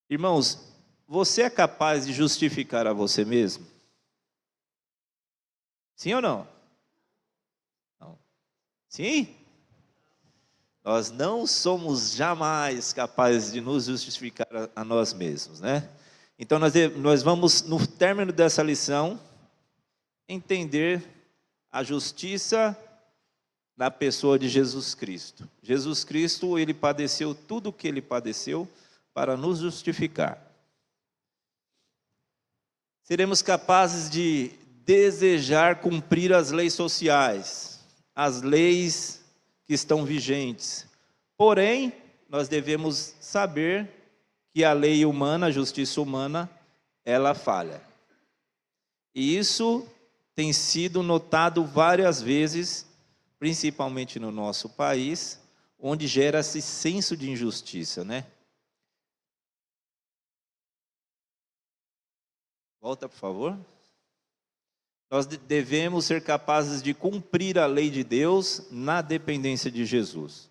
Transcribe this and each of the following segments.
Irmãos, você é capaz de justificar a você mesmo? Sim ou não? Não. Sim? Nós não somos jamais capazes de nos justificar a nós mesmos, né? Então nós vamos, no término dessa lição, entender a justiça na pessoa de Jesus Cristo. Jesus Cristo, ele padeceu tudo o que ele padeceu para nos justificar. Seremos capazes de desejar cumprir as leis sociais, as leis que estão vigentes. Porém, nós devemos saber que a lei humana, a justiça humana, ela falha. E isso tem sido notado várias vezes, principalmente no nosso país, onde gera esse senso de injustiça, né? Volta, por favor. Nós devemos ser capazes de cumprir a lei de Deus na dependência de Jesus.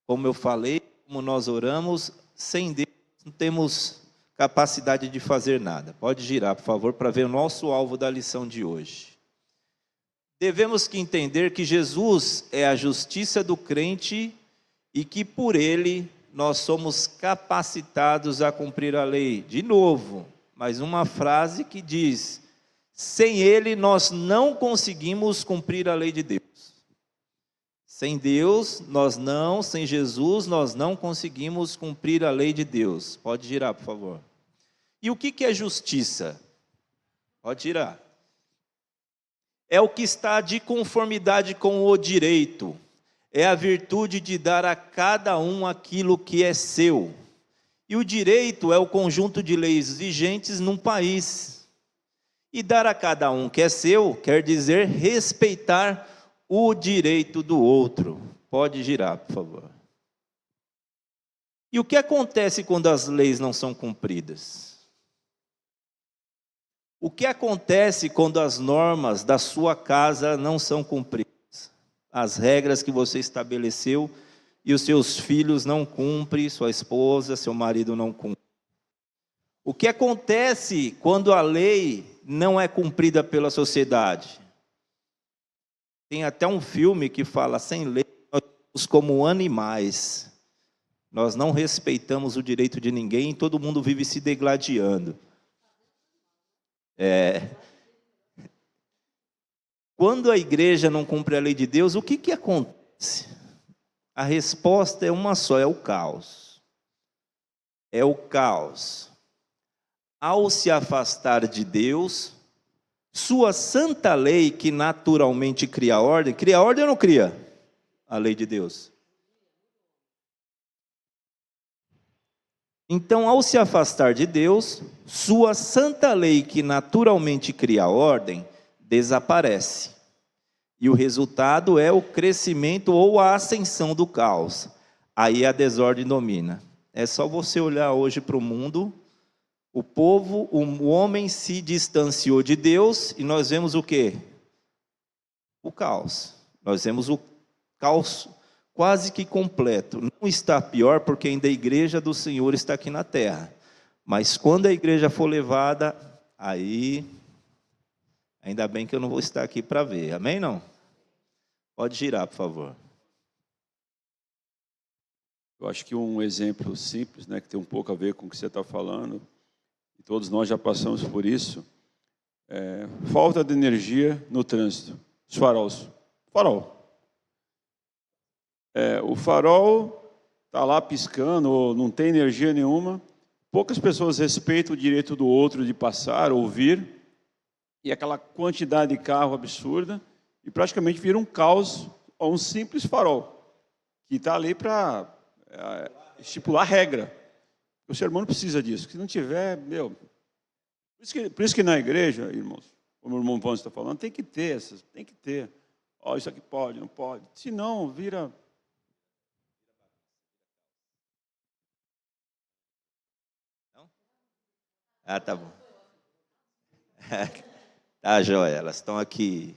Como eu falei, como nós oramos, sem Deus não temos capacidade de fazer nada. Pode girar, por favor, para ver o nosso alvo da lição de hoje. Devemos que entender que Jesus é a justiça do crente e que por ele nós somos capacitados a cumprir a lei. De novo, mais uma frase que diz: sem ele nós não conseguimos cumprir a lei de Deus. Sem Deus, sem Jesus, nós não conseguimos cumprir a lei de Deus. Pode girar, por favor. E o que é justiça? Pode girar. É o que está de conformidade com o direito. É a virtude de dar a cada um aquilo que é seu. E o direito é o conjunto de leis vigentes num país. E dar a cada um que é seu quer dizer respeitar o direito do outro. Pode girar, por favor. E o que acontece quando as leis não são cumpridas? O que acontece quando as normas da sua casa não são cumpridas? As regras que você estabeleceu e os seus filhos não cumprem, sua esposa, seu marido não cumpre. O que acontece quando a lei não é cumprida pela sociedade? Tem até um filme que fala: sem lei nós somos como animais. Nós não respeitamos o direito de ninguém e todo mundo vive se degladiando. Quando a igreja não cumpre a lei de Deus, o que acontece? A resposta é uma só: é o caos. É o caos. Ao se afastar de Deus, sua santa lei, que naturalmente cria ordem ou não cria? A lei de Deus. Então, ao se afastar de Deus, sua santa lei, que naturalmente cria ordem, desaparece. E o resultado é o crescimento ou a ascensão do caos. Aí a desordem domina. É só você olhar hoje para o mundo. O homem se distanciou de Deus e nós vemos o quê? O caos. Nós vemos o caos quase que completo. Não está pior porque ainda a igreja do Senhor está aqui na terra. Mas quando a igreja for levada, aí, ainda bem que eu não vou estar aqui para ver. Amém, não? Pode girar, por favor. Eu acho que um exemplo simples, né, que tem um pouco a ver com o que você está falando, e todos nós já passamos por isso, falta de energia no trânsito. Os faróis. Farol. O farol está lá piscando, não tem energia nenhuma. Poucas pessoas respeitam o direito do outro de passar, ouvir, e aquela quantidade de carro absurda, e praticamente vira um caos a um simples farol, que está ali para estipular regra. O ser humano precisa disso. Se não tiver, Por isso que na igreja, irmãos, como o irmão Pão está falando, tem que ter essas, tem que ter. Isso aqui pode, não pode. Se não, vira... Ah, tá bom. Tá, joia, elas estão aqui.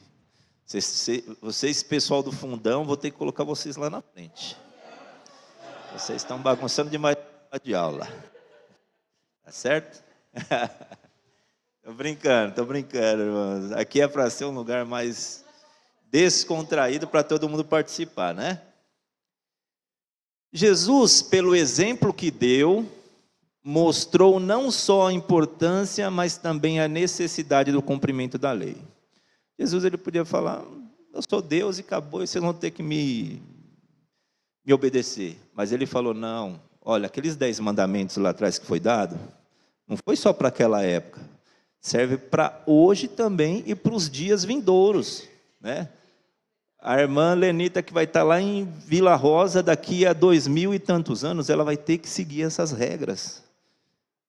Vocês, pessoal do fundão, vou ter que colocar vocês lá na frente. Vocês estão bagunçando demais de aula. Tá certo? Tô brincando, irmãos. Aqui é para ser um lugar mais descontraído para todo mundo participar, né? Jesus, pelo exemplo que deu, mostrou não só a importância, mas também a necessidade do cumprimento da lei. Jesus, ele podia falar, eu sou Deus e acabou, e vocês vão ter que me obedecer. Mas ele falou, não, olha, aqueles 10 mandamentos lá atrás que foi dado, não foi só para aquela época, serve para hoje também e para os dias vindouros, né? A irmã Lenita, que vai estar lá em Vila Rosa daqui a 2000 e tantos anos, ela vai ter que seguir essas regras.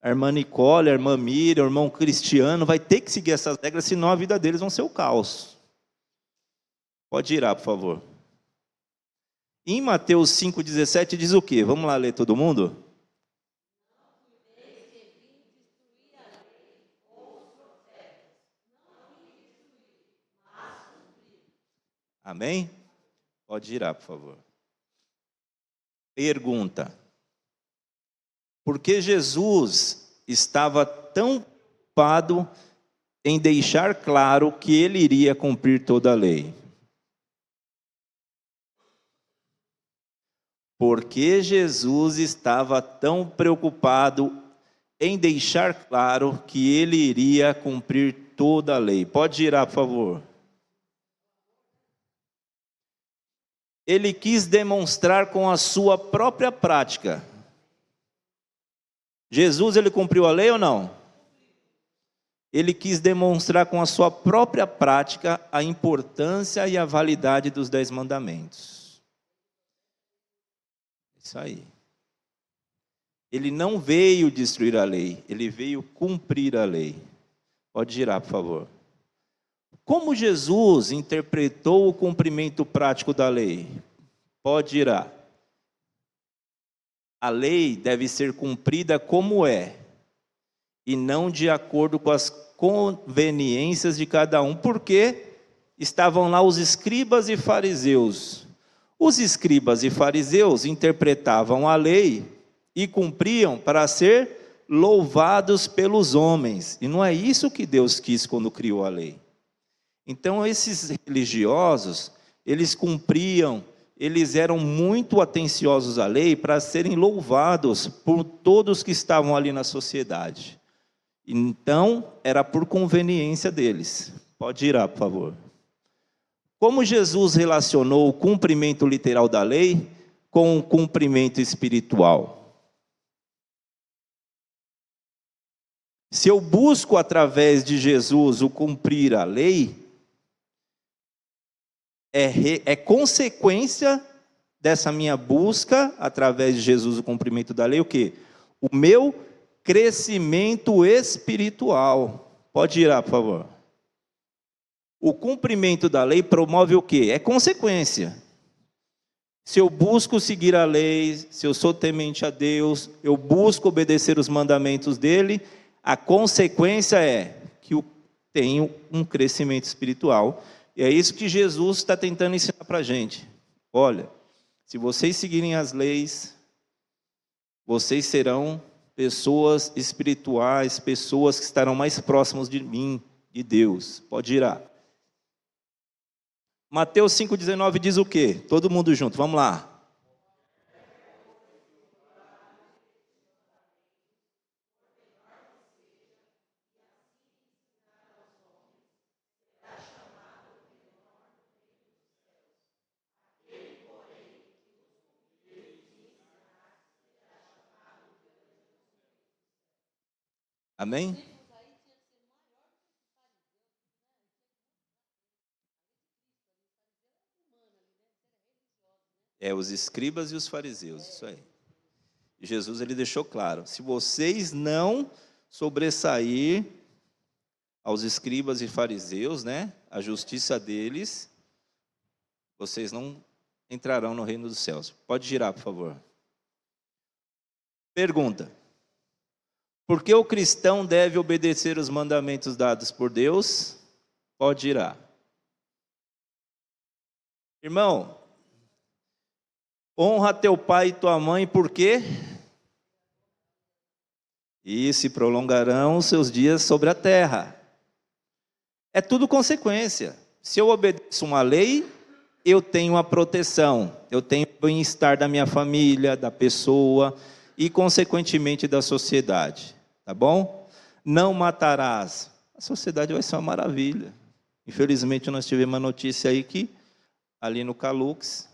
A irmã Nicole, a irmã Miriam, o irmão Cristiano, vai ter que seguir essas regras, senão a vida deles vão ser o caos. Pode girar, por favor. Em Mateus 5,17 diz o quê? Vamos lá ler todo mundo? Amém? Pode girar, por favor. Pergunta. Por que Jesus estava tão preocupado em deixar claro que ele iria cumprir toda a lei? Por que Jesus estava tão preocupado em deixar claro que ele iria cumprir toda a lei? Pode girar, por favor. Ele quis demonstrar com a sua própria prática. Jesus, ele cumpriu a lei ou não? Ele quis demonstrar com a sua própria prática a importância e a validade dos 10 mandamentos. Isso aí. Ele não veio destruir a lei, ele veio cumprir a lei. Pode girar, por favor. Como Jesus interpretou o cumprimento prático da lei? Pode girar. A lei deve ser cumprida como é, e não de acordo com as conveniências de cada um, porque estavam lá os escribas e fariseus. Os escribas e fariseus interpretavam a lei e cumpriam para ser louvados pelos homens. E não é isso que Deus quis quando criou a lei. Então, esses religiosos, eles cumpriam, eles eram muito atenciosos à lei para serem louvados por todos que estavam ali na sociedade. Então, era por conveniência deles. Pode girar, por favor. Como Jesus relacionou o cumprimento literal da lei com o cumprimento espiritual? Se eu busco através de Jesus o cumprir a lei, é consequência dessa minha busca, através de Jesus, o cumprimento da lei, o quê? O meu crescimento espiritual. Pode girar, por favor. O cumprimento da lei promove o quê? É consequência. Se eu busco seguir a lei, se eu sou temente a Deus, eu busco obedecer os mandamentos dele, a consequência é que eu tenho um crescimento espiritual. E é isso que Jesus está tentando ensinar para a gente. Olha, se vocês seguirem as leis, vocês serão pessoas espirituais, pessoas que estarão mais próximas de mim, de Deus. Pode girar. Mateus 5,19 diz o quê? Todo mundo junto, vamos lá. Amém? Os escribas e os fariseus, isso aí. Jesus, ele deixou claro, se vocês não sobressair aos escribas e fariseus, né, a justiça deles, vocês não entrarão no reino dos céus. Pode girar, por favor. Pergunta. Por que o cristão deve obedecer os mandamentos dados por Deus? Pode girar. Irmão, honra teu pai e tua mãe, por quê? e se prolongarão os seus dias sobre a terra. É tudo consequência. Se eu obedeço uma lei, eu tenho a proteção, eu tenho o bem-estar da minha família, da pessoa e, consequentemente, da sociedade. Tá bom? Não matarás. A sociedade vai ser uma maravilha. Infelizmente, nós tivemos uma notícia aí que, ali no Calux,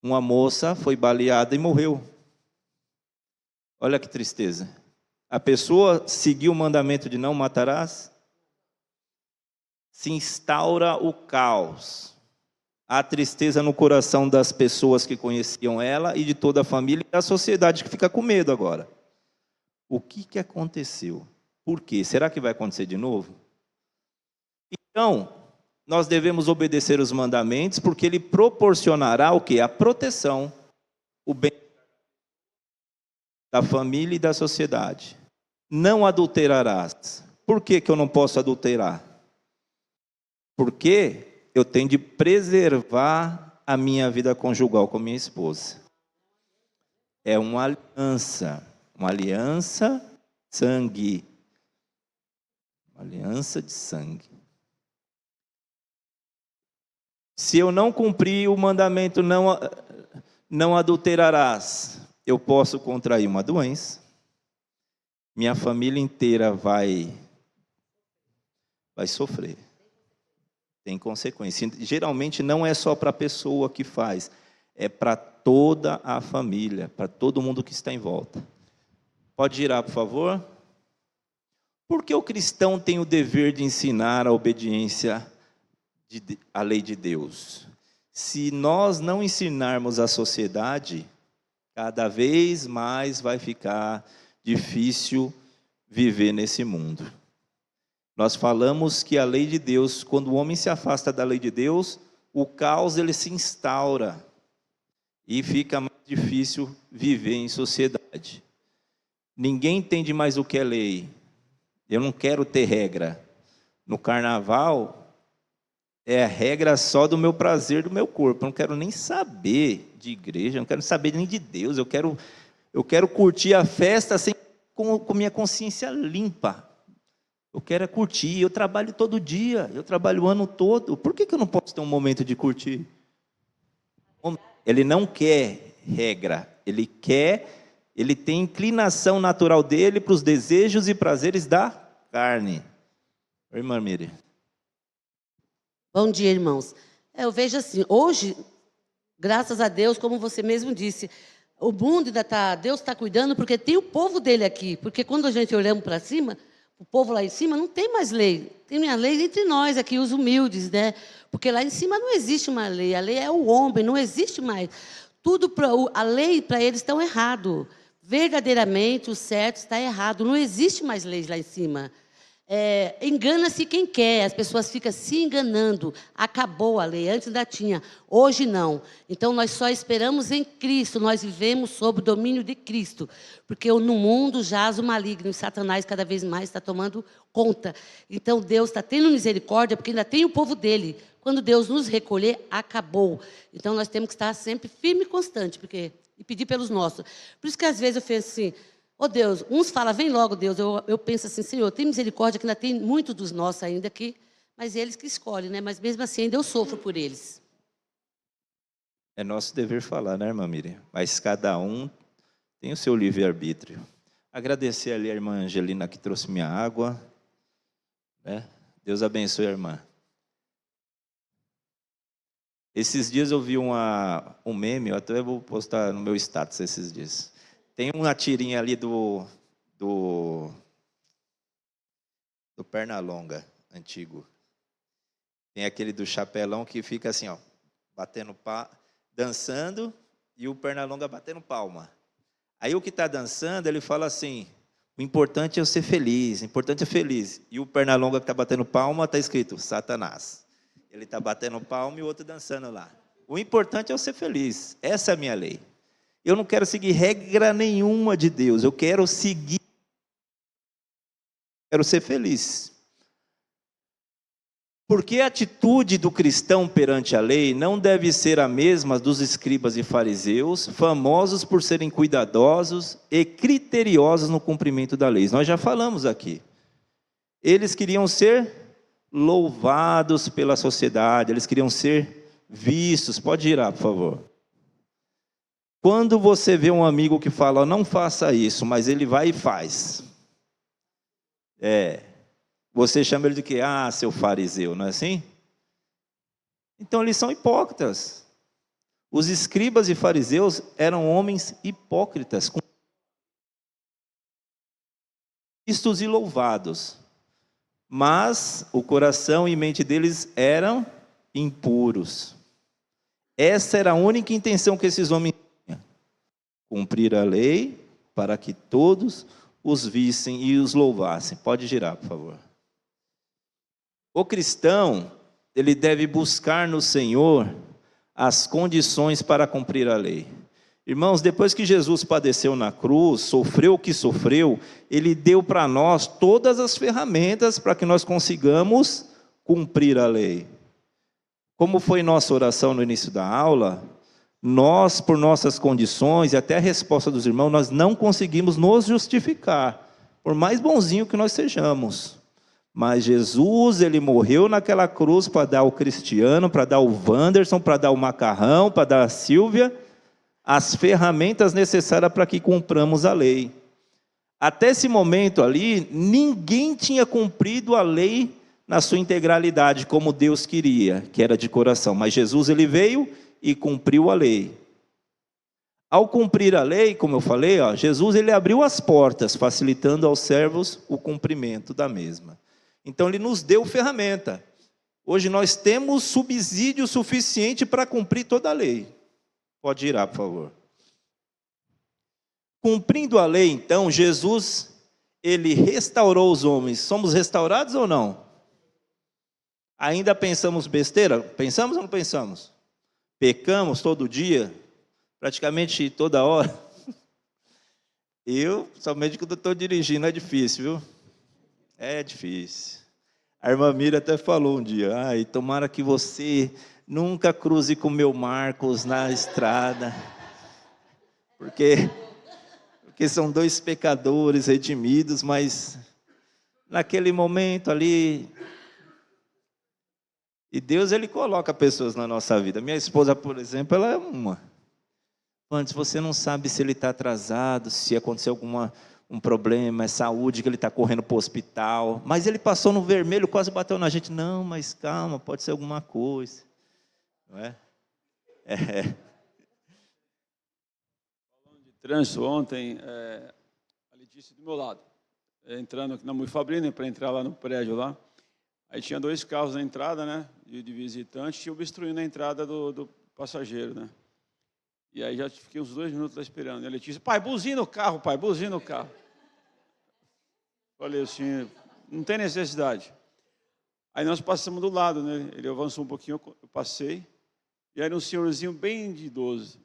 uma moça foi baleada e morreu. Olha que tristeza. A pessoa seguiu o mandamento de não matarás, se instaura o caos. Há tristeza no coração das pessoas que conheciam ela e de toda a família e da sociedade que fica com medo agora. O que aconteceu? Por quê? Será que vai acontecer de novo? Então, nós devemos obedecer os mandamentos porque ele proporcionará o quê? A proteção, o bem da família e da sociedade. Não adulterarás. Por que eu não posso adulterar? Porque eu tenho de preservar a minha vida conjugal com minha esposa. É uma aliança sangue. Uma aliança de sangue. Se eu não cumprir o mandamento não adulterarás, eu posso contrair uma doença. Minha família inteira vai sofrer. Tem consequência. Geralmente não é só para a pessoa que faz, é para toda a família, para todo mundo que está em volta. Pode girar, por favor? Por que o cristão tem o dever de ensinar a obediência à lei de Deus? Se nós não ensinarmos a sociedade, cada vez mais vai ficar difícil viver nesse mundo. Nós falamos que a lei de Deus, quando o homem se afasta da lei de Deus, o caos ele se instaura e fica mais difícil viver em sociedade. Ninguém entende mais o que é lei. Eu não quero ter regra. No carnaval, é a regra só do meu prazer, do meu corpo. Eu não quero nem saber de igreja, eu não quero saber nem de Deus. Eu quero curtir a festa com minha consciência limpa. Eu quero curtir, eu trabalho todo dia, eu trabalho o ano todo. Por que eu não posso ter um momento de curtir? Ele não quer regra, ele tem inclinação natural dele para os desejos e prazeres da carne. Irmã Miriam. Bom dia, irmãos. Eu vejo assim, hoje, graças a Deus, como você mesmo disse, o mundo ainda está, Deus está cuidando, porque tem o povo dele aqui. Porque quando a gente olhamos para cima, o povo lá em cima não tem mais lei. Tem a lei entre nós aqui, os humildes, né? Porque lá em cima não existe uma lei. A lei é o homem, não existe mais. A lei para eles está errado. Verdadeiramente, o certo está errado. Não existe mais leis lá em cima. Engana-se quem quer, as pessoas ficam se enganando. Acabou a lei, antes ainda tinha, hoje não. Então nós só esperamos em Cristo, nós vivemos sob o domínio de Cristo, porque no mundo jaz o maligno e Satanás cada vez mais está tomando conta. Então Deus está tendo misericórdia, porque ainda tem o povo dele. Quando Deus nos recolher, acabou. Então nós temos que estar sempre firme e constante, e pedir pelos nossos. Por isso que às vezes eu penso assim, oh Deus, uns falam, vem logo Deus, eu penso assim, Senhor, tem misericórdia que ainda tem muitos dos nossos ainda aqui, mas eles que escolhem, né? Mas mesmo assim ainda eu sofro por eles. É nosso dever falar, né, irmã Miriam? Mas cada um tem o seu livre-arbítrio. Agradecer ali a irmã Angelina que trouxe minha água. Né? Deus abençoe a irmã. Esses dias eu vi um meme, eu até vou postar no meu status esses dias. Tem uma tirinha ali do Pernalonga, antigo. Tem aquele do chapelão que fica assim, ó, dançando, e o Pernalonga batendo palma. Aí o que está dançando, ele fala assim, o importante é eu ser feliz, o importante é feliz. E o Pernalonga que está batendo palma, está escrito, Satanás. Ele está batendo palma e o outro dançando lá. O importante é eu ser feliz, essa é a minha lei. Eu não quero seguir regra nenhuma de Deus. Eu quero ser feliz. Porque a atitude do cristão perante a lei não deve ser a mesma dos escribas e fariseus, famosos por serem cuidadosos e criteriosos no cumprimento da lei. Nós já falamos aqui. Eles queriam ser louvados pela sociedade, eles queriam ser vistos. Pode girar, por favor. Quando você vê um amigo que fala, não faça isso, mas ele vai e faz. Você chama ele de quê? Ah, seu fariseu, não é assim? Então eles são hipócritas. Os escribas e fariseus eram homens hipócritas, vistos e louvados. Mas o coração e mente deles eram impuros. Essa era a única intenção que esses homens tinham. Cumprir a lei para que todos os vissem e os louvassem. Pode girar, por favor. O cristão, ele deve buscar no Senhor as condições para cumprir a lei. Irmãos, depois que Jesus padeceu na cruz, sofreu o que sofreu, ele deu para nós todas as ferramentas para que nós consigamos cumprir a lei. Como foi nossa oração no início da aula, nós, por nossas condições e até a resposta dos irmãos, nós não conseguimos nos justificar, por mais bonzinho que nós sejamos. Mas Jesus, ele morreu naquela cruz para dar ao Cristiano, para dar ao Wanderson, para dar ao Macarrão, para dar à Silvia, as ferramentas necessárias para que cumpramos a lei. Até esse momento ali, ninguém tinha cumprido a lei na sua integralidade, como Deus queria, que era de coração. Mas Jesus, ele veio e cumpriu a lei. Ao cumprir a lei, como eu falei, Jesus, ele abriu as portas, facilitando aos servos o cumprimento da mesma. Então, ele nos deu ferramenta. Hoje nós temos subsídio suficiente para cumprir toda a lei. Pode girar, por favor. Cumprindo a lei, então, Jesus, ele restaurou os homens. Somos restaurados ou não? Ainda pensamos besteira? Pensamos ou não pensamos? Pecamos todo dia? Praticamente toda hora? Eu, somente quando estou dirigindo, é difícil, viu? É difícil. A irmã Mira até falou um dia, tomara que você nunca cruze com o meu Marcos na estrada, porque são dois pecadores redimidos, mas naquele momento ali, e Deus, ele coloca pessoas na nossa vida. Minha esposa, por exemplo, ela é uma. Antes, você não sabe se ele está atrasado, se aconteceu um problema, é saúde, que ele está correndo para o hospital, mas ele passou no vermelho, quase bateu na gente. Não, mas calma, pode ser alguma coisa, não é? Falando de trânsito, ontem, a Letícia do meu lado, entrando aqui na Mui Fabrina, para entrar lá no prédio lá, aí tinha 2 carros na entrada, né, de visitante, e obstruindo a entrada do passageiro, né. E aí já fiquei uns 2 minutos lá esperando. E a Letícia, pai, buzina o carro, pai, buzina o carro. Falei assim, não tem necessidade. Aí nós passamos do lado, né? Ele avançou um pouquinho, eu passei. E aí um senhorzinho bem de idoso.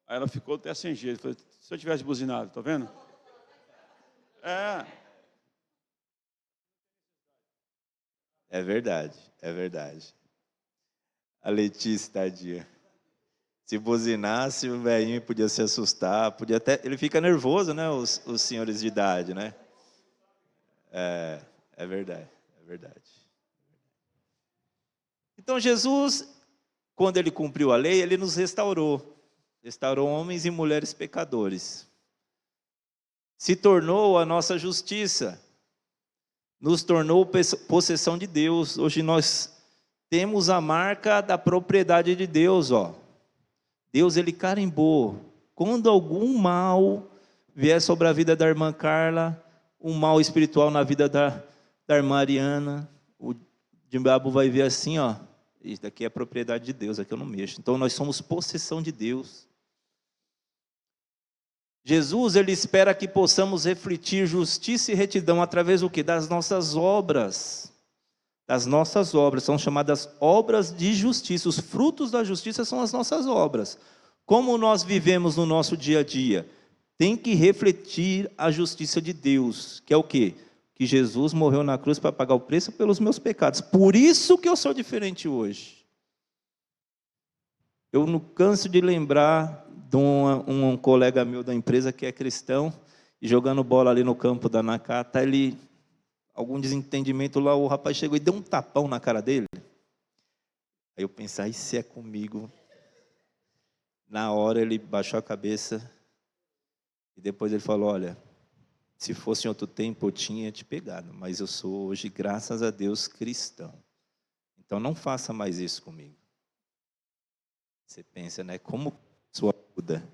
Aí ela ficou até sem jeito. Falei, se eu tivesse buzinado, tá vendo? É verdade, é verdade. A Letícia, tadinha. Se buzinasse, o velhinho podia se assustar, podia até... Ele fica nervoso, né, os senhores de idade, né? É verdade, é verdade. Então, Jesus, quando ele cumpriu a lei, ele nos restaurou. Restaurou homens e mulheres pecadores. Se tornou a nossa justiça. Nos tornou possessão de Deus. Hoje nós temos a marca da propriedade de Deus, Deus, ele carimbou. Quando algum mal vier sobre a vida da irmã Carla, um mal espiritual na vida da irmã Ariana, o diabo vai ver assim, isso daqui é propriedade de Deus, aqui eu não mexo. Então nós somos possessão de Deus. Jesus, ele espera que possamos refletir justiça e retidão através do quê? Das nossas obras. Das nossas obras, são chamadas obras de justiça. Os frutos da justiça são as nossas obras. Como nós vivemos no nosso dia a dia? Tem que refletir a justiça de Deus, que é o quê? Que que Jesus morreu na cruz para pagar o preço pelos meus pecados. Por isso que eu sou diferente hoje. Eu não canso de lembrar de um colega meu da empresa que é cristão, e jogando bola ali no campo da Nakata, algum desentendimento lá, o rapaz chegou e deu um tapão na cara dele. Aí eu pensei, isso é comigo. Na hora ele baixou a cabeça e depois ele falou, olha, se fosse em outro tempo eu tinha te pegado, mas eu sou hoje, graças a Deus, cristão. Então não faça mais isso comigo. Você pensa, né? Como a pessoa muda,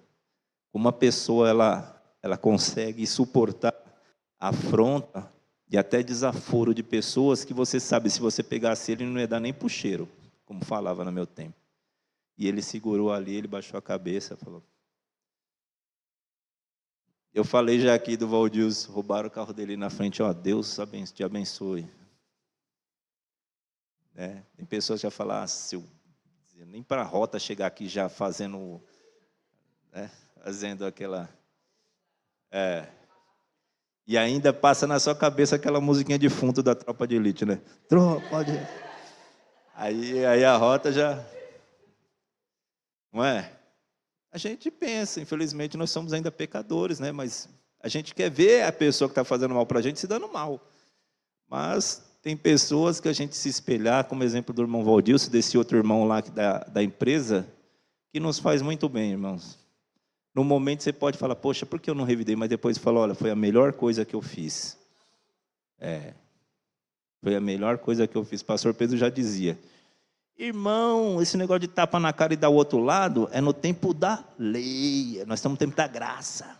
como a pessoa ela consegue suportar a afronta e até desaforo de pessoas que você sabe, se você pegasse ele, não ia dar nem pro cheiro, como falava no meu tempo. E ele segurou ali, ele baixou a cabeça, falou. Eu falei já aqui do Valdilson, roubaram o carro dele na frente, ó, Deus te abençoe. Né? Tem pessoas que já falam, nem para a rota chegar aqui já fazendo, né, fazendo aquela... E ainda passa na sua cabeça aquela musiquinha de fundo da Tropa de Elite, né? Tropa de... Aí a rota já... Não é? A gente pensa, infelizmente nós somos ainda pecadores, né? Mas a gente quer ver a pessoa que está fazendo mal para a gente se dando mal. Mas tem pessoas que a gente se espelhar, como exemplo do irmão Valdilson, desse outro irmão lá da empresa, que nos faz muito bem, irmãos. No momento você pode falar, poxa, por que eu não revidei? Mas depois você fala, olha, foi a melhor coisa que eu fiz. Foi a melhor coisa que eu fiz. Pastor Pedro já dizia, irmão, esse negócio de tapa na cara e dar o outro lado é no tempo da lei. Nós estamos no tempo da graça.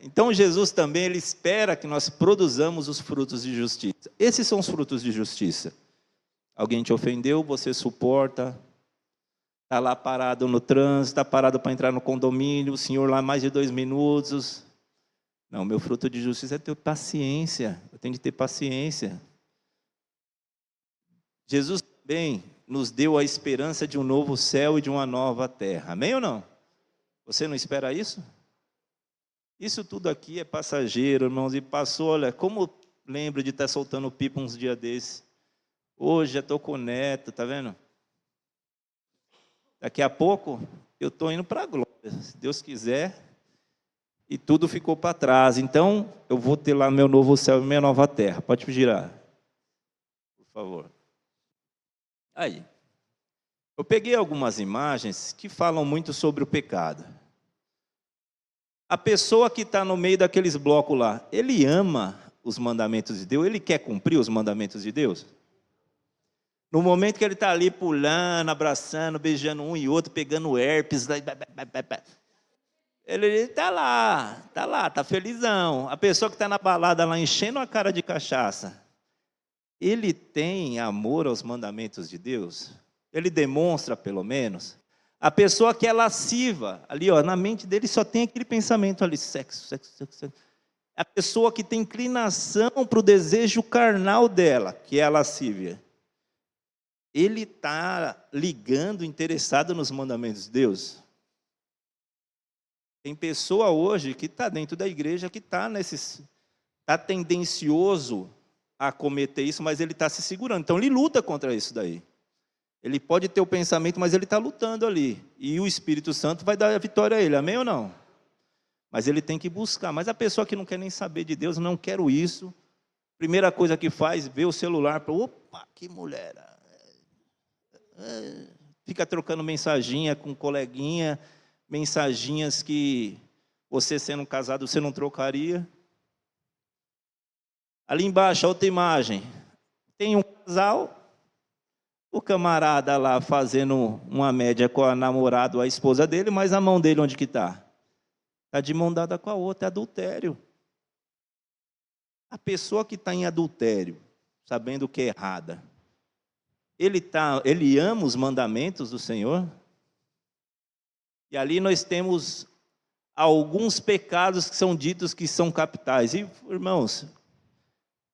Então Jesus também, ele espera que nós produzamos os frutos de justiça. Esses são os frutos de justiça. Alguém te ofendeu, você suporta. Está lá parado no trânsito, está parado para entrar no condomínio, o senhor lá mais de 2 minutos. Não, meu fruto de justiça é ter paciência. Eu tenho que ter paciência. Jesus também nos deu a esperança de um novo céu e de uma nova terra. Amém ou não? Você não espera isso? Isso tudo aqui é passageiro, irmãos. E passou, olha, como lembro de estar soltando pipa uns dias desses. Hoje já estou com o neto, tá vendo? Daqui a pouco eu estou indo para a glória, se Deus quiser. E tudo ficou para trás. Então, eu vou ter lá meu novo céu e minha nova terra. Pode girar, por favor. Aí. Eu peguei algumas imagens que falam muito sobre o pecado. A pessoa que está no meio daqueles blocos lá, ele ama os mandamentos de Deus? Ele quer cumprir os mandamentos de Deus? No momento que ele está ali pulando, abraçando, beijando um e outro, pegando herpes, ele está felizão. A pessoa que está na balada lá, enchendo a cara de cachaça, ele tem amor aos mandamentos de Deus? Ele demonstra, pelo menos? A pessoa que é lasciva, ali ó, na mente dele só tem aquele pensamento ali, sexo, sexo, sexo, sexo. A pessoa que tem inclinação para o desejo carnal dela, que é a lascívia, ele está ligando, interessado nos mandamentos de Deus? Tem pessoa hoje que está dentro da igreja, que está tendencioso a cometer isso, mas ele está se segurando. Então ele luta contra isso daí. Ele pode ter o pensamento, mas ele está lutando ali. E o Espírito Santo vai dar a vitória a ele, amém ou não? Mas ele tem que buscar. Mas a pessoa que não quer nem saber de Deus, não quero isso. Primeira coisa que faz, vê o celular, opa, que mulher. Fica trocando mensaginha com coleguinha, mensaginhas que você sendo casado, você não trocaria. Ali embaixo, a outra imagem. Tem um casal, o camarada lá fazendo uma média com a namorada ou a esposa dele, mas a mão dele onde que está? Está de mão dada com a outra, é adultério. A pessoa que está em adultério, sabendo que é errada, ele ama os mandamentos do Senhor? E ali nós temos alguns pecados que são ditos que são capitais. E, irmãos,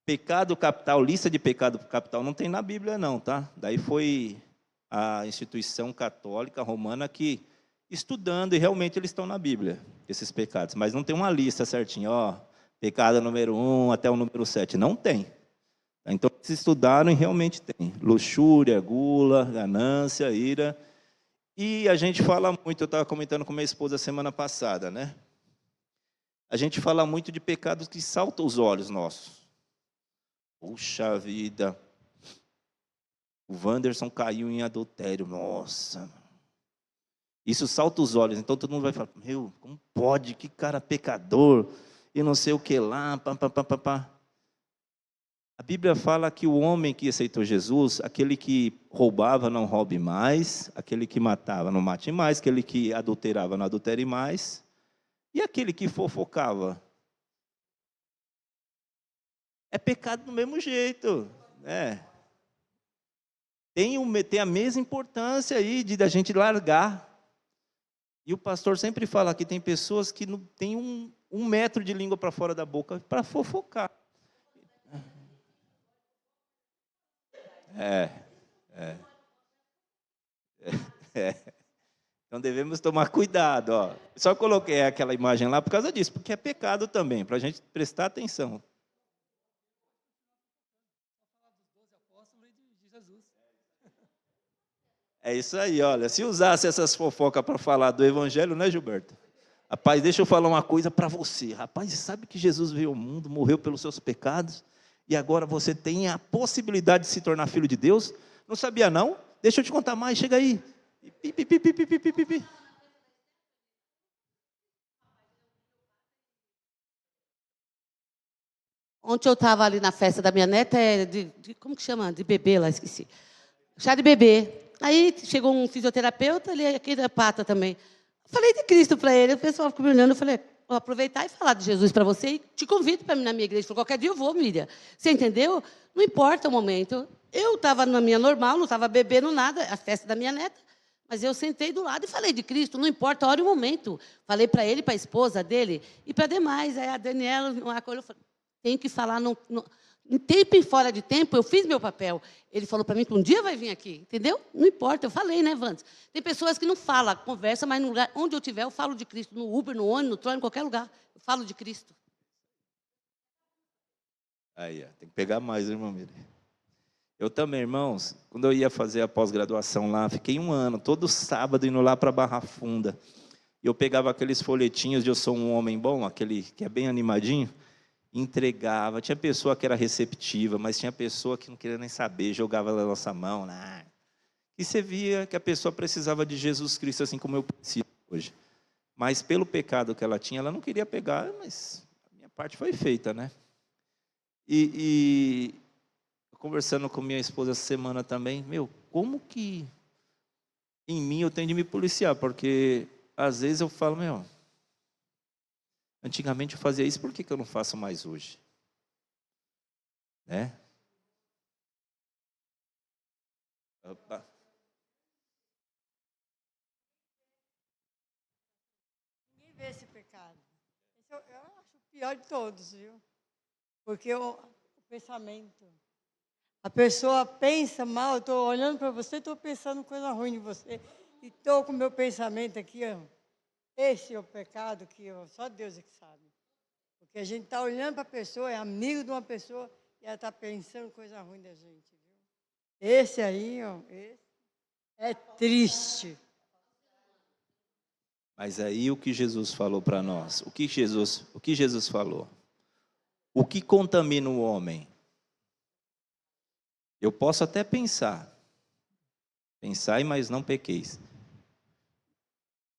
pecado capital, lista de pecado capital não tem na Bíblia não, tá? Daí foi a instituição católica romana que estudando, e realmente eles estão na Bíblia, esses pecados, mas não tem uma lista certinha, ó, pecado número 1 até o número 7, não tem. Então, eles estudaram e realmente tem. Luxúria, gula, ganância, ira. E a gente fala muito, eu estava comentando com minha esposa semana passada, né? A gente fala muito de pecados que saltam os olhos nossos. Puxa vida, o Wanderson caiu em adultério, nossa. Isso salta os olhos, então todo mundo vai falar, meu, como pode, que cara pecador, e não sei o que lá, pá, pá, pá, pá, pá. A Bíblia fala que o homem que aceitou Jesus, aquele que roubava não roube mais, aquele que matava não mate mais, aquele que adulterava não adultere mais, e aquele que fofocava. É pecado do mesmo jeito, né? Tem a mesma importância aí de a gente largar. E o pastor sempre fala que tem pessoas que não tem um metro de língua para fora da boca para fofocar. Então devemos tomar cuidado. Ó. Só coloquei aquela imagem lá por causa disso, porque é pecado também, para a gente prestar atenção. É isso aí, olha, se usasse essas fofocas para falar do evangelho, né, Gilberto? Rapaz, deixa eu falar uma coisa para você. Rapaz, sabe que Jesus veio ao mundo, morreu pelos seus pecados, e agora você tem a possibilidade de se tornar filho de Deus? Não sabia não? Deixa eu te contar mais, chega aí. Ontem eu estava ali na festa da minha neta, como que chama? De bebê lá, esqueci. Chá de bebê. Aí chegou um fisioterapeuta, ele é quiropata também. Falei de Cristo para ele, o pessoal ficou me olhando, eu falei, vou aproveitar e falar de Jesus para você e te convido para ir na minha igreja. Ele falou, qualquer dia eu vou, Miriam. Você entendeu? Não importa o momento. Eu estava na minha normal, não estava bebendo nada, a festa da minha neta, mas eu sentei do lado e falei de Cristo, não importa a hora e o momento. Falei para ele, para a esposa dele e para demais. Aí a Daniela, uma coisa, eu falei, tenho que falar, em tempo e fora de tempo, eu fiz meu papel. Ele falou para mim que um dia vai vir aqui, entendeu? Não importa, eu falei, né, Vandes? Tem pessoas que não falam, conversa, mas no lugar, onde eu estiver, eu falo de Cristo. No Uber, no ônibus, no trem, em qualquer lugar. Eu falo de Cristo. Aí, tem que pegar mais, irmão Miriam. Eu também, irmãos, quando eu ia fazer a pós-graduação lá, fiquei 1 ano, todo sábado indo lá para Barra Funda. E eu pegava aqueles folhetinhos de Eu Sou um Homem Bom, aquele que é bem animadinho, entregava. Tinha pessoa que era receptiva, mas tinha pessoa que não queria nem saber, jogava na nossa mão. Né? E você via que a pessoa precisava de Jesus Cristo, assim como eu preciso hoje. Mas pelo pecado que ela tinha, ela não queria pegar, mas a minha parte foi feita, né? E conversando com minha esposa essa semana também, como que em mim eu tenho de me policiar? Porque às vezes eu falo, antigamente eu fazia isso, por que eu não faço mais hoje? Né? Opa. Ninguém vê esse pecado. Esse eu acho o pior de todos, viu? Porque o pensamento. A pessoa pensa mal, eu estou olhando para você, estou pensando coisa ruim de você. E estou com o meu pensamento aqui, ó. Esse é o pecado que só Deus é que sabe. Porque a gente está olhando para a pessoa, é amigo de uma pessoa, e ela está pensando coisa ruim da gente. Viu? Esse aí, ó, esse é triste. Mas aí o que Jesus falou para nós? O que Jesus falou? O que contamina o homem? Eu posso até pensar, mas não pequeis.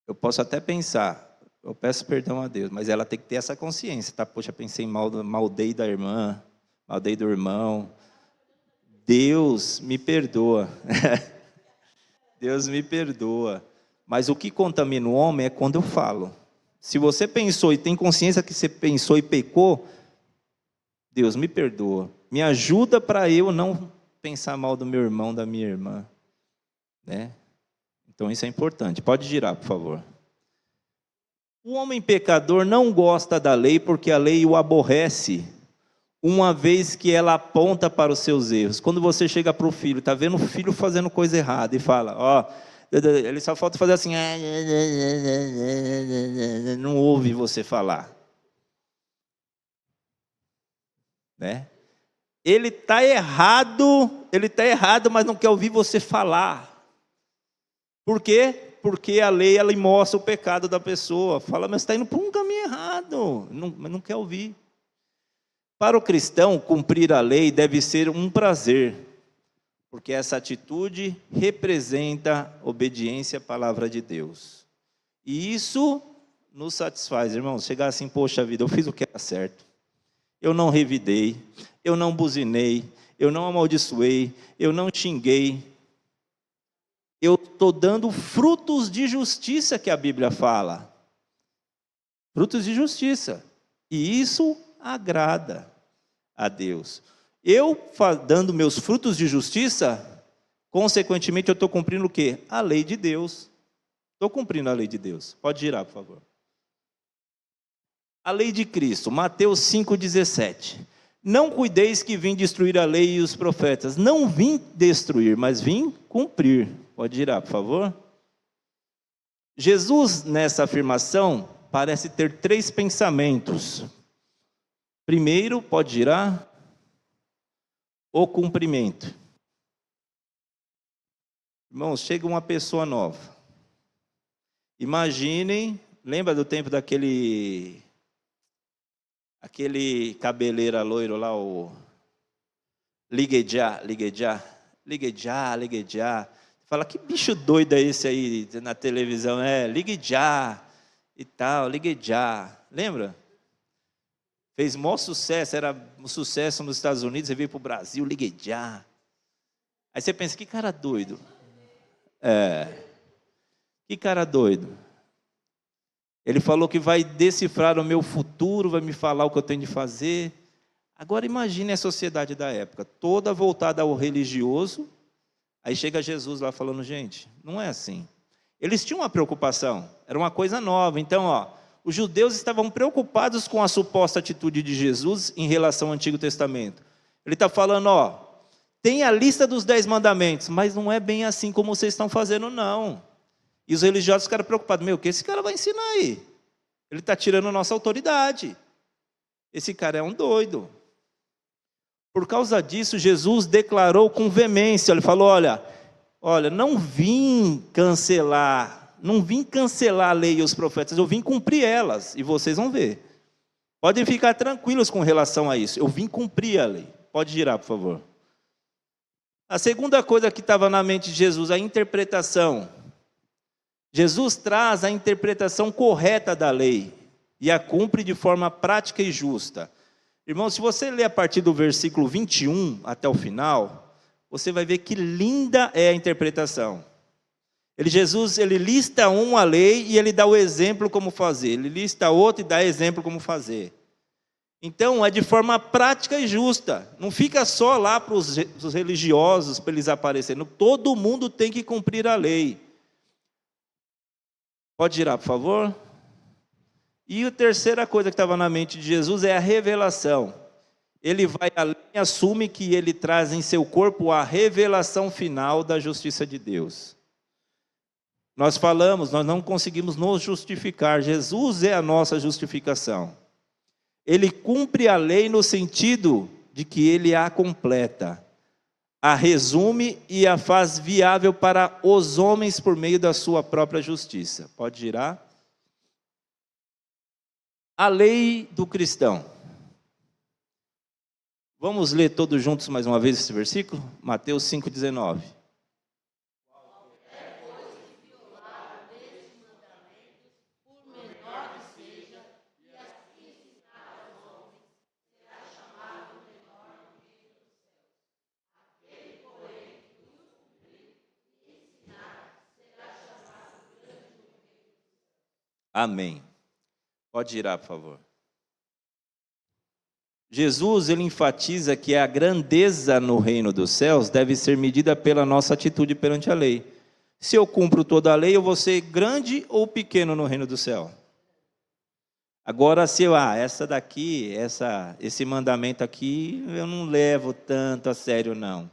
Eu posso até pensar, eu peço perdão a Deus, mas ela tem que ter essa consciência, tá? Poxa, pensei maldei da irmã, maldei do irmão. Deus me perdoa. Deus me perdoa. Mas o que contamina o homem é quando eu falo. Se você pensou e tem consciência que você pensou e pecou, Deus me perdoa. Me ajuda para eu não pensar mal do meu irmão, da minha irmã. Né? Então isso é importante. Pode girar, por favor. O homem pecador não gosta da lei porque a lei o aborrece, uma vez que ela aponta para os seus erros. Quando você chega para o filho, está vendo o filho fazendo coisa errada e fala, Ele só falta fazer assim, não ouve você falar. Né? Ele está errado, mas não quer ouvir você falar. Por quê? Porque a lei ela mostra o pecado da pessoa. Fala, mas está indo por um caminho errado, mas não quer ouvir. Para o cristão, cumprir a lei deve ser um prazer, porque essa atitude representa obediência à palavra de Deus. E isso nos satisfaz, irmãos. Chegar assim, poxa vida, eu fiz o que era certo. Eu não revidei, eu não buzinei, eu não amaldiçoei, eu não xinguei. Eu estou dando frutos de justiça que a Bíblia fala. Frutos de justiça. E isso agrada a Deus. Eu dando meus frutos de justiça, consequentemente eu estou cumprindo o quê? A lei de Deus. Estou cumprindo a lei de Deus. Pode girar, por favor. A lei de Cristo, Mateus 5,17. Não cuideis que vim destruir a lei e os profetas. Não vim destruir, mas vim cumprir. Pode girar, por favor. Jesus, nessa afirmação, parece ter 3 pensamentos. Primeiro, pode girar, o cumprimento. Irmãos, chega uma pessoa nova. Imaginem, lembra do tempo daquele cabeleira loiro lá, o Liguejá. Fala, que bicho doido é esse aí na televisão? Liguejá e tal, Liguejá. Lembra? Fez maior sucesso, era um sucesso nos Estados Unidos, você veio para o Brasil, Liguejá. Aí você pensa, que cara doido. Que cara doido. Ele falou que vai decifrar o meu futuro, vai me falar o que eu tenho de fazer. Agora imagine a sociedade da época, toda voltada ao religioso. Aí chega Jesus lá falando, gente, não é assim. Eles tinham uma preocupação, era uma coisa nova. Então, os judeus estavam preocupados com a suposta atitude de Jesus em relação ao Antigo Testamento. Ele está falando, tem a lista dos 10 mandamentos, mas não é bem assim como vocês estão fazendo, não. E os religiosos ficaram preocupados, o que esse cara vai ensinar aí? Ele está tirando a nossa autoridade. Esse cara é um doido. Por causa disso, Jesus declarou com veemência, ele falou, olha, não vim cancelar a lei e os profetas, eu vim cumprir elas, e vocês vão ver. Podem ficar tranquilos com relação a isso, eu vim cumprir a lei. Pode girar, por favor. A segunda coisa que estava na mente de Jesus, a interpretação. Jesus traz a interpretação correta da lei e a cumpre de forma prática e justa. Irmão, se você ler a partir do versículo 21 até o final, você vai ver que linda é a interpretação. Jesus lista a lei e ele dá o exemplo como fazer. Ele lista outro e dá exemplo como fazer. Então, é de forma prática e justa. Não fica só lá para os religiosos, para eles aparecerem. Todo mundo tem que cumprir a lei. Pode girar, por favor. E a terceira coisa que estava na mente de Jesus é a revelação. Ele vai além e assume que ele traz em seu corpo a revelação final da justiça de Deus. Nós não conseguimos nos justificar. Jesus é a nossa justificação. Ele cumpre a lei no sentido de que ele a completa, a resume e a faz viável para os homens por meio da sua própria justiça. Pode girar. A lei do cristão. Vamos ler todos juntos mais uma vez esse versículo? Mateus 5,19. Amém. Pode girar, por favor. Jesus, ele enfatiza que a grandeza no reino dos céus deve ser medida pela nossa atitude perante a lei. Se eu cumpro toda a lei, eu vou ser grande ou pequeno no reino do céu? Agora, se eu, esse mandamento aqui, eu não levo tanto a sério, não.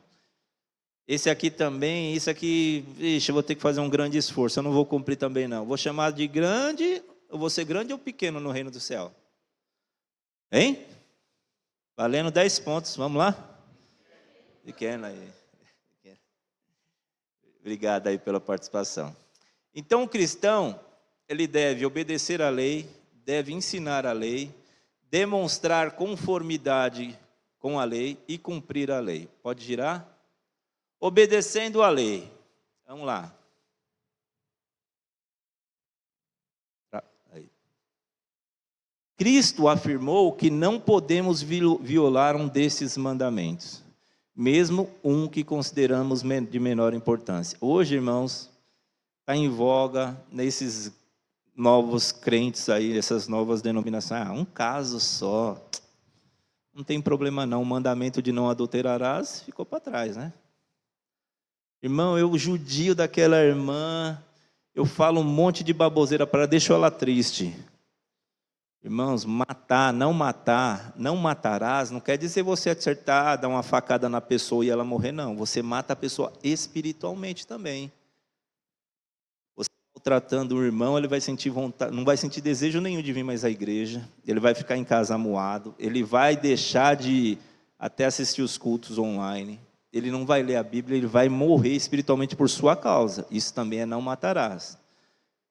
Esse aqui também, isso aqui, eu vou ter que fazer um grande esforço, eu não vou cumprir também não. Vou chamar de grande, eu vou ser grande ou pequeno no reino do céu? Hein? Valendo 10 pontos, vamos lá? Pequeno aí. Obrigado aí pela participação. Então o cristão, ele deve obedecer à lei, deve ensinar a lei, demonstrar conformidade com a lei e cumprir a lei. Pode girar? Obedecendo a lei. Vamos lá. Aí. Cristo afirmou que não podemos violar um desses mandamentos, mesmo um que consideramos de menor importância. Hoje, irmãos, está em voga nesses novos crentes aí, essas novas denominações. Um caso só. Não tem problema não. O mandamento de não adulterarás ficou para trás, né? Irmão, eu judio daquela irmã, eu falo um monte de baboseira para ela, deixo ela triste. Irmãos, matar, não matarás, não quer dizer você acertar, dar uma facada na pessoa e ela morrer, não. Você mata a pessoa espiritualmente também. Você tratando o irmão, ele vai sentir vontade, não vai sentir desejo nenhum de vir mais à igreja, ele vai ficar em casa amuado, ele vai deixar de até assistir os cultos online. Ele não vai ler a Bíblia, ele vai morrer espiritualmente por sua causa. Isso também é não matarás.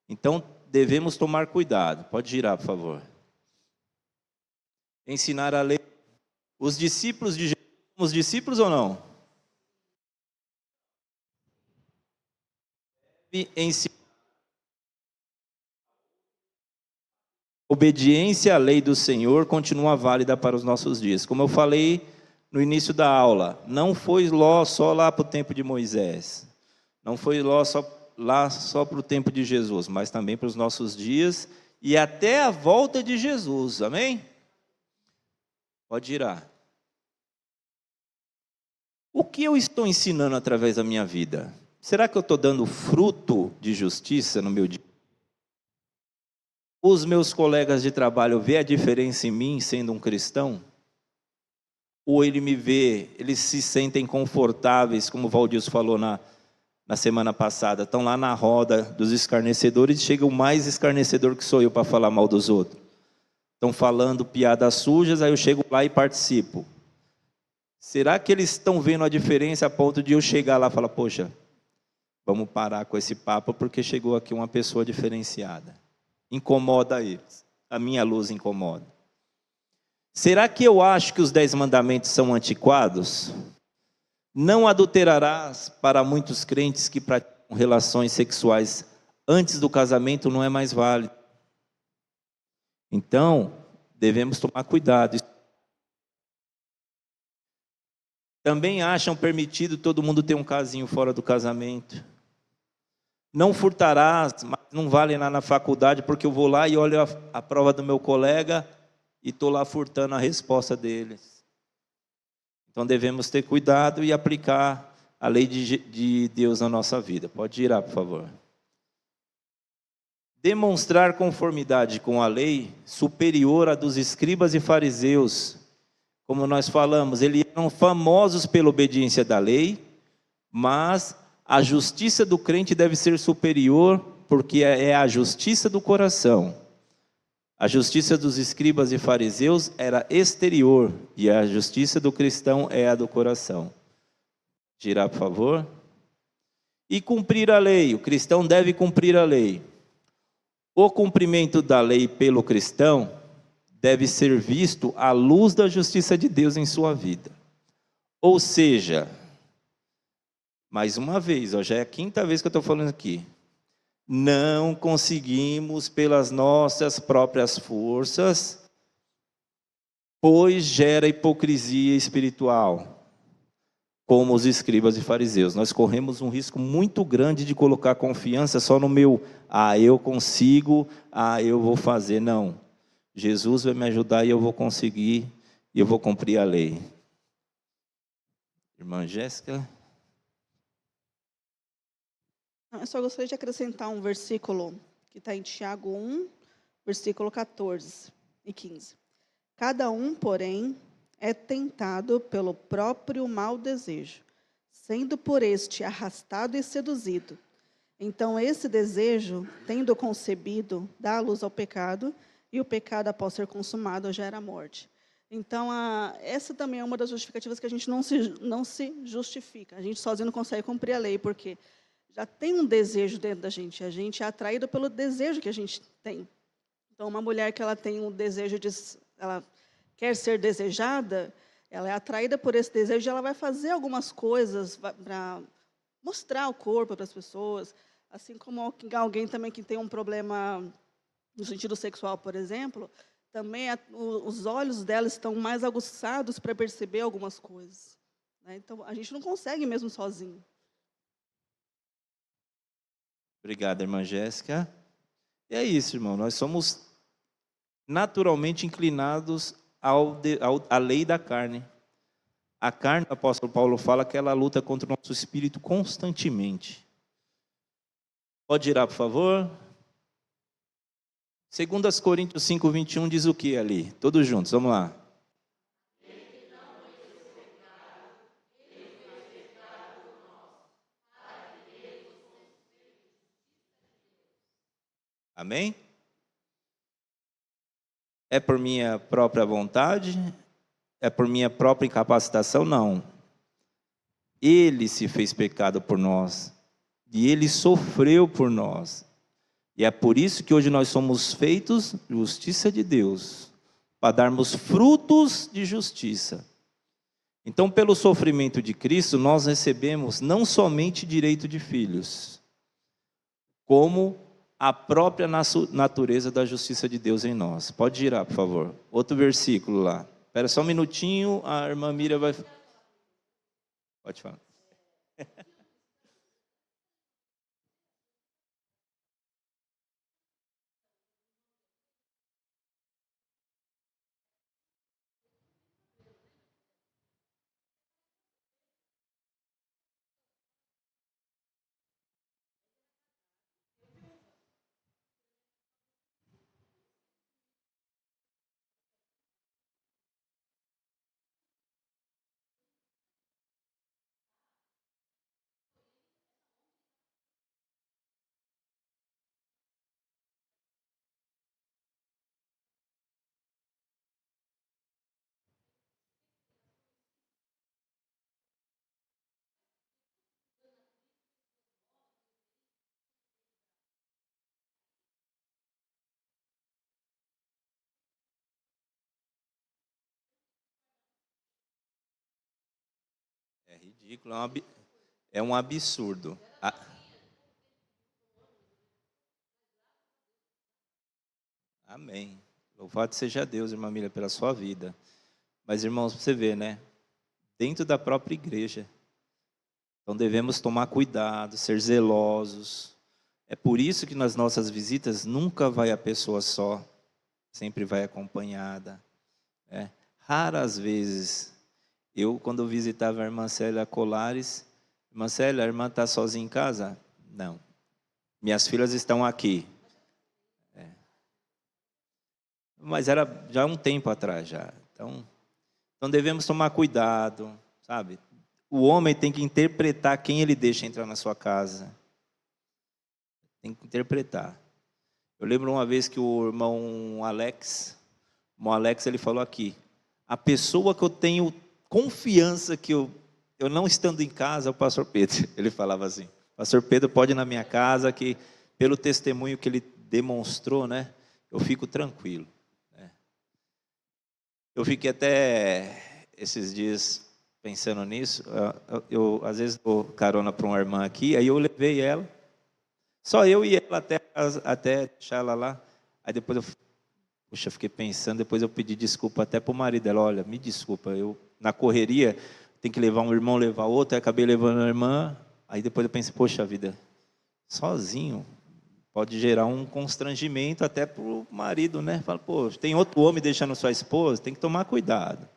Então, devemos tomar cuidado. Pode girar, por favor. Ensinar a lei. Os discípulos de Jesus, os discípulos ou não? Ensinar. Obediência à lei do Senhor continua válida para os nossos dias. Como eu falei no início da aula, não foi só lá para o tempo de Moisés, não foi só para o tempo de Jesus, mas também para os nossos dias e até a volta de Jesus, amém? Pode girar. O que eu estou ensinando através da minha vida? Será que eu estou dando fruto de justiça no meu dia? Os meus colegas de trabalho vê a diferença em mim sendo um cristão? Ou ele me vê, eles se sentem confortáveis, como o Valdilson falou na semana passada, estão lá na roda dos escarnecedores e chega o mais escarnecedor que sou eu para falar mal dos outros. Estão falando piadas sujas, aí eu chego lá e participo. Será que eles estão vendo a diferença a ponto de eu chegar lá e falar, poxa, vamos parar com esse papo porque chegou aqui uma pessoa diferenciada. Incomoda eles, a minha luz incomoda. Será que eu acho que os 10 mandamentos são antiquados? Não adulterarás, para muitos crentes que praticam relações sexuais antes do casamento, não é mais válido. Então, devemos tomar cuidado. Também acham permitido todo mundo ter um casinho fora do casamento. Não furtarás, mas não vale lá na faculdade, porque eu vou lá e olho a prova do meu colega e estou lá furtando a resposta deles. Então devemos ter cuidado e aplicar a lei de Deus na nossa vida. Pode girar, por favor. Demonstrar conformidade com a lei superior à dos escribas e fariseus. Como nós falamos, eles eram famosos pela obediência da lei, mas a justiça do crente deve ser superior, porque é a justiça do coração. A justiça dos escribas e fariseus era exterior, e a justiça do cristão é a do coração. Girar, por favor. E cumprir a lei. O cristão deve cumprir a lei. O cumprimento da lei pelo cristão deve ser visto à luz da justiça de Deus em sua vida. Ou seja, mais uma vez, já é a 5ª vez que eu estou falando aqui. Não conseguimos pelas nossas próprias forças, pois gera hipocrisia espiritual, como os escribas e fariseus. Nós corremos um risco muito grande de colocar confiança só no meu, eu consigo, eu vou fazer. Não, Jesus vai me ajudar e eu vou conseguir, e eu vou cumprir a lei. Irmã Jéssica? Eu só gostaria de acrescentar um versículo que está em Tiago 1, versículo 14 e 15. Cada um, porém, é tentado pelo próprio mau desejo, sendo por este arrastado e seduzido. Então, esse desejo, tendo concebido, dá à luz ao pecado, e o pecado, após ser consumado, gera a morte. Então, essa também é uma das justificativas que a gente não se justifica. A gente sozinho não consegue cumprir a lei, porque já tem um desejo dentro da gente. A gente é atraído pelo desejo que a gente tem. Então, uma mulher que ela tem um desejo ela quer ser desejada, ela é atraída por esse desejo e ela vai fazer algumas coisas para mostrar o corpo para as pessoas. Assim como alguém também que tem um problema no sentido sexual, por exemplo, também os olhos dela estão mais aguçados para perceber algumas coisas, né? Então, a gente não consegue mesmo sozinho. Obrigado, irmã Jéssica. E é isso, irmão. Nós somos naturalmente inclinados à lei da carne. A carne, o apóstolo Paulo fala que ela luta contra o nosso espírito constantemente. Pode girar, por favor. 2 Coríntios 5, 21 diz o que ali? Todos juntos, vamos lá. Amém? É por minha própria vontade? É por minha própria incapacitação? Não. Ele se fez pecado por nós. E Ele sofreu por nós. E é por isso que hoje nós somos feitos justiça de Deus, para darmos frutos de justiça. Então, pelo sofrimento de Cristo, nós recebemos não somente direito de filhos, como a própria natureza da justiça de Deus em nós. Pode girar, por favor. Outro versículo lá. Espera só um minutinho, a irmã Miriam vai... Pode falar. É ridículo, é um absurdo. Amém. Louvado seja Deus, irmã Miriam, pela sua vida. Mas, irmãos, você vê, né? Dentro da própria igreja. Então, devemos tomar cuidado, ser zelosos. É por isso que nas nossas visitas nunca vai a pessoa só. Sempre vai acompanhada. Raras vezes, quando eu visitava a irmã Célia Colares, irmã Célia, a irmã está sozinha em casa? Não. Minhas filhas estão aqui. Mas era já um tempo atrás já. Então devemos tomar cuidado, sabe? O homem tem que interpretar quem ele deixa entrar na sua casa. Tem que interpretar. Eu lembro uma vez que o irmão Alex, ele falou aqui, a pessoa que eu tenho confiança que eu não estando em casa é o pastor Pedro. Ele falava assim, pastor Pedro pode ir na minha casa que pelo testemunho que ele demonstrou, né, eu fico tranquilo. Eu fiquei até esses dias pensando nisso. Eu às vezes dou carona para uma irmã aqui, aí eu levei ela, só eu e ela até deixar ela lá. Aí depois eu fiquei pensando, depois eu pedi desculpa até para o marido dela. Olha, me desculpa, eu na correria tem que levar um irmão, levar outro, aí acabei levando a irmã. Aí depois eu pensei, poxa vida, sozinho pode gerar um constrangimento até para o marido, né? Fala, pô, tem outro homem deixando sua esposa, tem que tomar cuidado.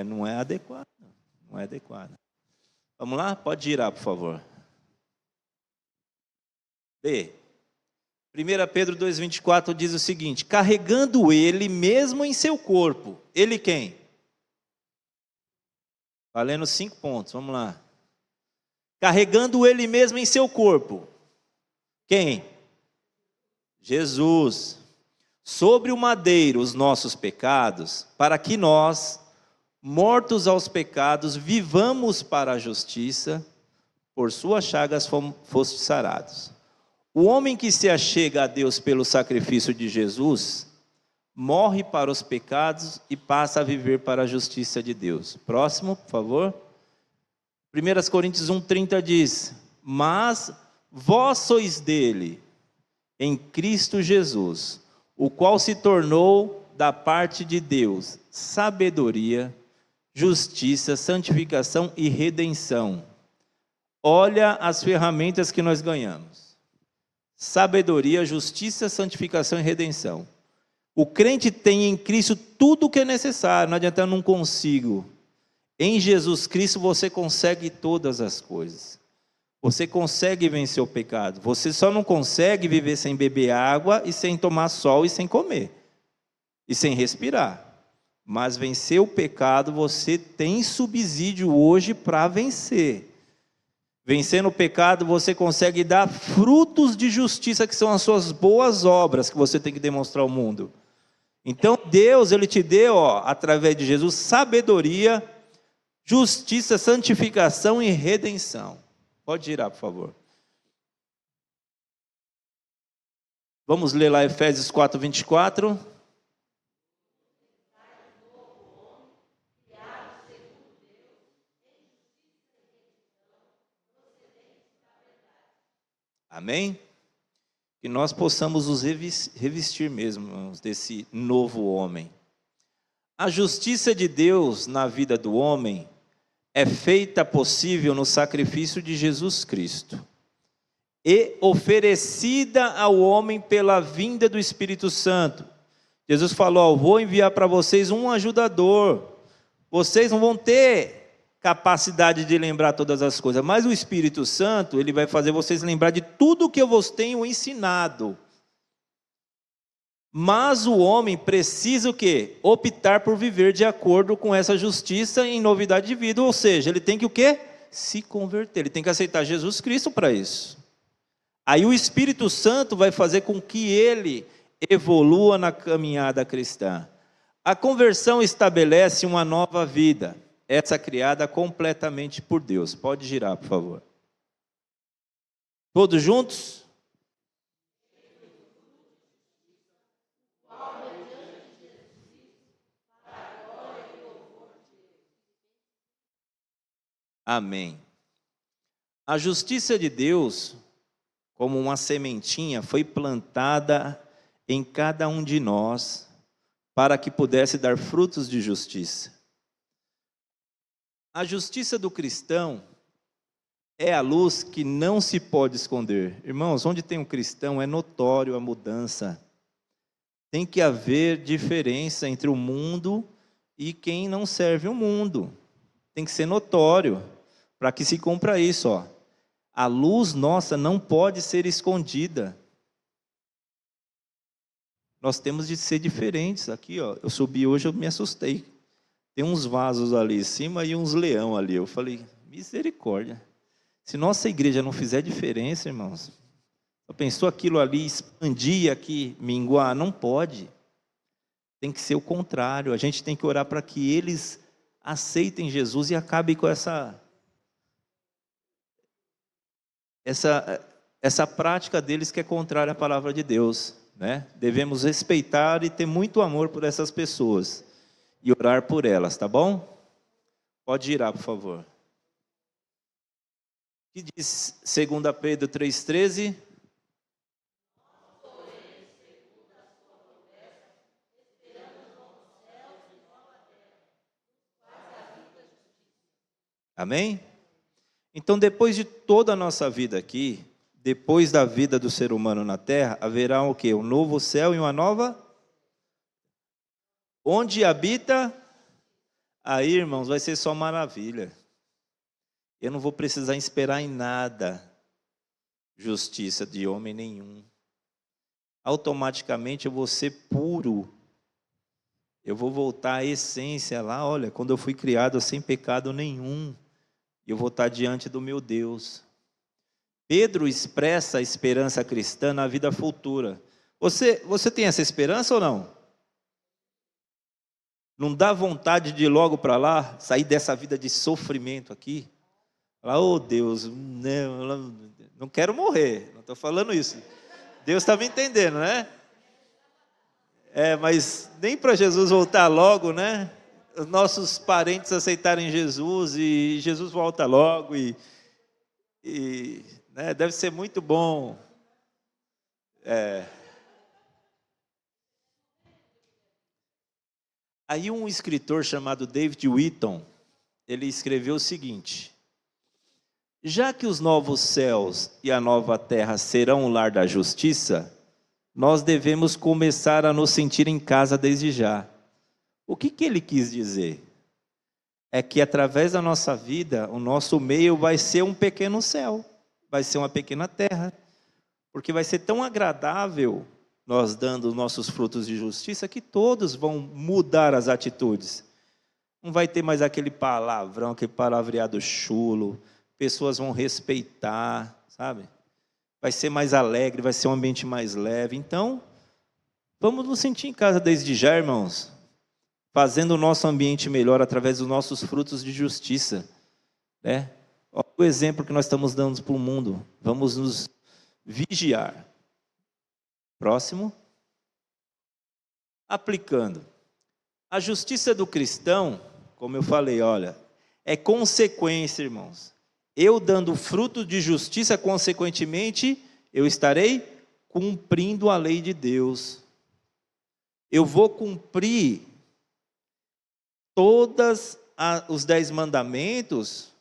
Não é adequado, não é adequado. Vamos lá? Pode girar, por favor. B. 1 Pedro 2,24 diz o seguinte, carregando ele mesmo em seu corpo. Ele quem? Valendo 5 pontos, vamos lá. Carregando ele mesmo em seu corpo. Quem? Jesus. Sobre o madeiro os nossos pecados, para que nós, mortos aos pecados, vivamos para a justiça, por suas chagas fostes sarados. O homem que se achega a Deus pelo sacrifício de Jesus, morre para os pecados e passa a viver para a justiça de Deus. Próximo, por favor. 1 Coríntios 1,30 diz: mas vós sois dele, em Cristo Jesus, o qual se tornou da parte de Deus sabedoria, justiça, santificação e redenção. Olha as ferramentas que nós ganhamos: sabedoria, justiça, santificação e redenção. O crente tem em Cristo tudo o que é necessário. Não adianta, eu não consigo. Em Jesus Cristo você consegue todas as coisas. Você consegue vencer o pecado. Você só não consegue viver sem beber água e sem tomar sol e sem comer. E sem respirar. Mas vencer o pecado, você tem subsídio hoje para vencer. Vencendo o pecado, você consegue dar frutos de justiça, que são as suas boas obras que você tem que demonstrar ao mundo. Então Deus, Ele te deu, através de Jesus, sabedoria, justiça, santificação e redenção. Pode girar, por favor. Vamos ler lá Efésios 4:24. Amém? Que nós possamos nos revestir mesmo, irmãos, desse novo homem. A justiça de Deus na vida do homem é feita possível no sacrifício de Jesus Cristo e oferecida ao homem pela vinda do Espírito Santo. Jesus falou: vou enviar para vocês um ajudador. Vocês não vão ter capacidade de lembrar todas as coisas, mas o Espírito Santo, ele vai fazer vocês lembrar de tudo que eu vos tenho ensinado. Mas o homem precisa o quê? Optar por viver de acordo com essa justiça em novidade de vida, ou seja, ele tem que o quê? Se converter, ele tem que aceitar Jesus Cristo para isso. Aí o Espírito Santo vai fazer com que ele evolua na caminhada cristã. A conversão estabelece uma nova vida, essa criada completamente por Deus. Pode girar, por favor. Todos juntos? Amém. A justiça de Deus, como uma sementinha, foi plantada em cada um de nós, para que pudesse dar frutos de justiça. A justiça do cristão é a luz que não se pode esconder. Irmãos, onde tem um cristão é notório a mudança. Tem que haver diferença entre o mundo e quem não serve o mundo. Tem que ser notório, para que se cumpra isso. A luz nossa não pode ser escondida. Nós temos de ser diferentes. Aqui, eu subi hoje, eu me assustei. Tem uns vasos ali em cima e uns leão ali. Eu falei, misericórdia. Se nossa igreja não fizer diferença, irmãos, eu pensou aquilo ali, expandir aqui, minguar? Não pode. Tem que ser o contrário. A gente tem que orar para que eles aceitem Jesus e acabem com essa prática deles que é contrária à palavra de Deus, né? Devemos respeitar e ter muito amor por essas pessoas e orar por elas, tá bom? Pode girar, por favor. O que diz 2 Pedro 3,13? Amém? Então, depois de toda a nossa vida aqui, depois da vida do ser humano na terra, haverá o quê? Um novo céu e uma nova? Onde habita? Aí, irmãos, vai ser só maravilha. Eu não vou precisar esperar em nada justiça de homem nenhum. Automaticamente eu vou ser puro. Eu vou voltar à essência lá, olha, quando eu fui criado sem pecado nenhum, eu vou estar diante do meu Deus. Pedro expressa a esperança cristã na vida futura. Você tem essa esperança ou não? Não dá vontade de ir logo para lá, sair dessa vida de sofrimento aqui? Falar, oh Deus, não quero morrer, não estou falando isso. Deus está me entendendo, né? Mas nem para Jesus voltar logo, né? Os nossos parentes aceitarem Jesus e Jesus volta logo né? Deve ser muito bom. Aí um escritor chamado David Whitton, ele escreveu o seguinte: já que os novos céus e a nova terra serão o lar da justiça, nós devemos começar a nos sentir em casa desde já. O que ele quis dizer? É que através da nossa vida, o nosso meio vai ser um pequeno céu, vai ser uma pequena terra, porque vai ser tão agradável nós dando os nossos frutos de justiça que todos vão mudar as atitudes. Não vai ter mais aquele palavrão, aquele palavreado chulo, pessoas vão respeitar, sabe? Vai ser mais alegre, vai ser um ambiente mais leve. Então, vamos nos sentir em casa desde já, irmãos, fazendo o nosso ambiente melhor através dos nossos frutos de justiça, né? Olha o exemplo que nós estamos dando para o mundo. Vamos nos vigiar. Próximo. Aplicando. A justiça do cristão, como eu falei, olha, é consequência, irmãos. Eu dando fruto de justiça, consequentemente, eu estarei cumprindo a lei de Deus. Eu vou cumprir todos os 10 mandamentos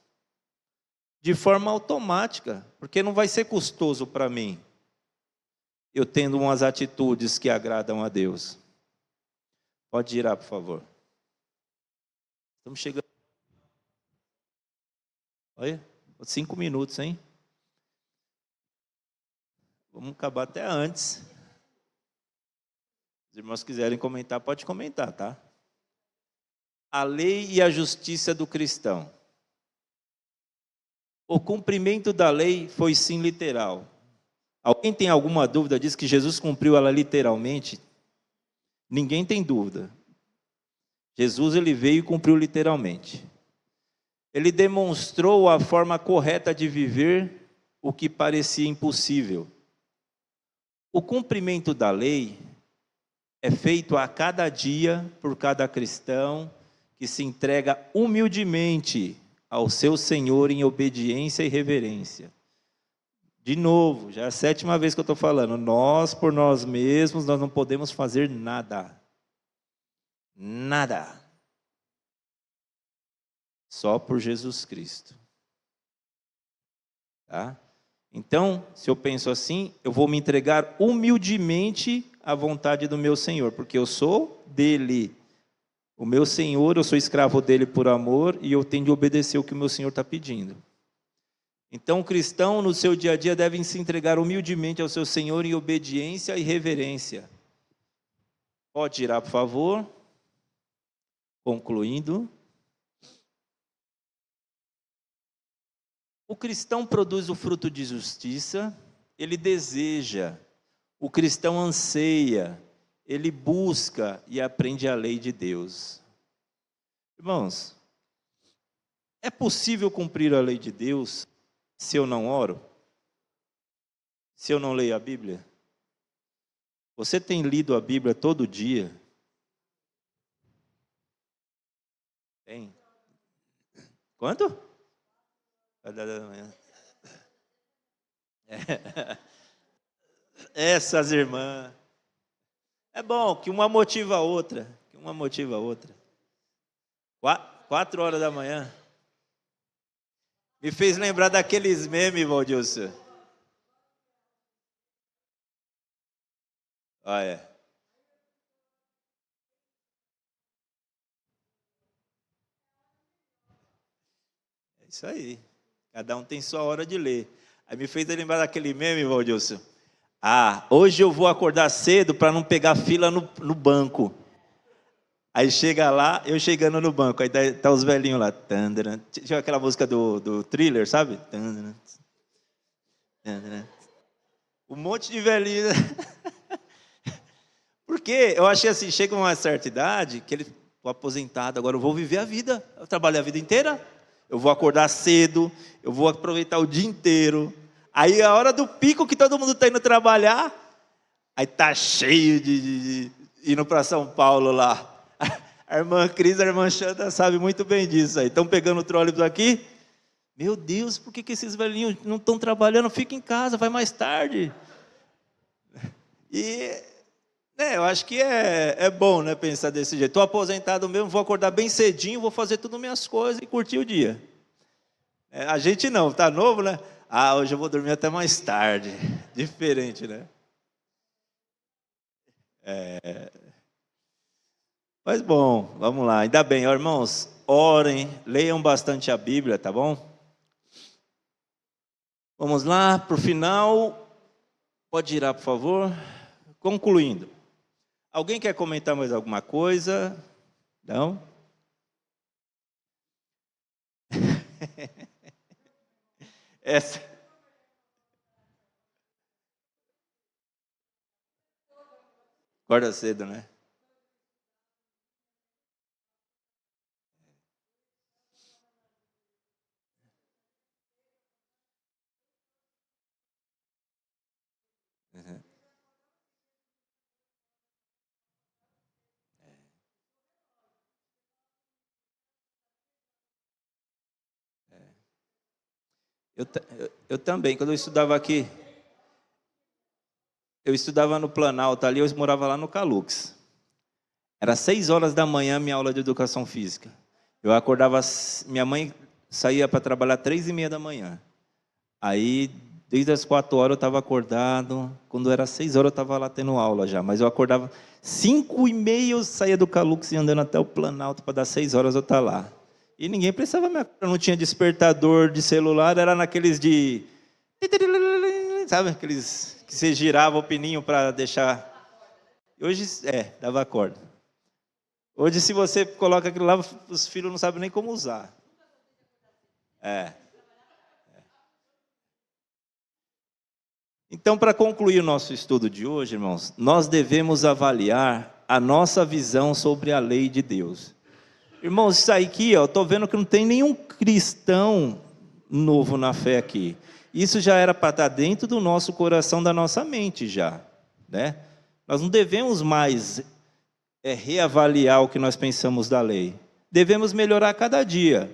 de forma automática, porque não vai ser custoso para mim, eu tendo umas atitudes que agradam a Deus. Pode girar, por favor. Estamos chegando. Olha, 5 minutos, hein? Vamos acabar até antes. Se os irmãos quiserem comentar, pode comentar, tá? A lei e a justiça do cristão. O cumprimento da lei foi sim literal. Alguém tem alguma dúvida disso, que Jesus cumpriu ela literalmente? Ninguém tem dúvida. Jesus, ele veio e cumpriu literalmente. Ele demonstrou a forma correta de viver o que parecia impossível. O cumprimento da lei é feito a cada dia por cada cristão que se entrega humildemente ao seu Senhor em obediência e reverência. De novo, já é a 7ª vez que eu estou falando, nós por nós mesmos, nós não podemos fazer nada. Nada. Só por Jesus Cristo. Tá? Então, se eu penso assim, eu vou me entregar humildemente à vontade do meu Senhor, porque eu sou dele. O meu Senhor, eu sou escravo dele por amor e eu tenho de obedecer o que o meu Senhor está pedindo. Então, o cristão, no seu dia a dia, deve se entregar humildemente ao seu Senhor em obediência e reverência. Pode girar, por favor. Concluindo. O cristão produz o fruto de justiça, ele deseja, o cristão anseia, ele busca e aprende a lei de Deus. Irmãos, é possível cumprir a lei de Deus se eu não oro? Se eu não leio a Bíblia? Você tem lido a Bíblia todo dia? Tem? Quanto? Essas irmãs. É bom que uma motiva a outra. 4 horas da manhã. Me fez lembrar daqueles memes, Valdilson. Olha. É isso aí. Cada um tem sua hora de ler. Aí me fez lembrar daquele meme, Valdilson. Hoje eu vou acordar cedo para não pegar fila no banco. Aí chega lá, eu chegando no banco, aí tá os velhinhos lá. Tandana. Tinha aquela música do Thriller, sabe? Tandana, tandana. Um monte de velhinho. Porque eu achei assim, chega uma certa idade, que ele, estou aposentado, agora eu vou viver a vida. Eu trabalhei a vida inteira, eu vou acordar cedo, eu vou aproveitar o dia inteiro. Aí a hora do pico que todo mundo está indo trabalhar, aí tá cheio de indo para São Paulo lá. A irmã Cris, a irmã Xanda sabe muito bem disso aí. Estão pegando o trólebus aqui. Meu Deus, por que esses velhinhos não estão trabalhando? Fica em casa, vai mais tarde. E eu acho que é bom, né, pensar desse jeito. Estou aposentado mesmo, vou acordar bem cedinho, vou fazer tudo minhas coisas e curtir o dia. A gente não, tá novo, né? Ah, hoje eu vou dormir até mais tarde. Diferente, né? Mas bom, vamos lá. Ainda bem, ó, irmãos, orem, leiam bastante a Bíblia, tá bom? Vamos lá, para o final. Pode girar, por favor. Concluindo. Alguém quer comentar mais alguma coisa? Não? Essa. Acorda cedo, né? Uhum. Eu também, quando eu estudava aqui, eu estudava no Planalto ali, eu morava lá no Calux. Era 6 horas da manhã minha aula de educação física. Eu acordava, minha mãe saía para trabalhar 3:30 da manhã. Aí, desde as 4 horas eu estava acordado. Quando era 6 horas eu estava lá tendo aula já. Mas eu acordava 5:30, eu saía do Calux e andando até o Planalto para dar 6 horas eu estar lá. E ninguém precisava me acordar, não tinha despertador de celular, era naqueles de... Sabe, aqueles que você girava o pininho para deixar... Hoje, dava acordo. Hoje, se você coloca aquilo lá, os filhos não sabem nem como usar. Então, para concluir o nosso estudo de hoje, irmãos, nós devemos avaliar a nossa visão sobre a lei de Deus. Irmãos, isso aqui, eu estou vendo que não tem nenhum cristão novo na fé aqui. Isso já era para estar dentro do nosso coração, da nossa mente já, né? Nós não devemos mais reavaliar o que nós pensamos da lei. Devemos melhorar a cada dia.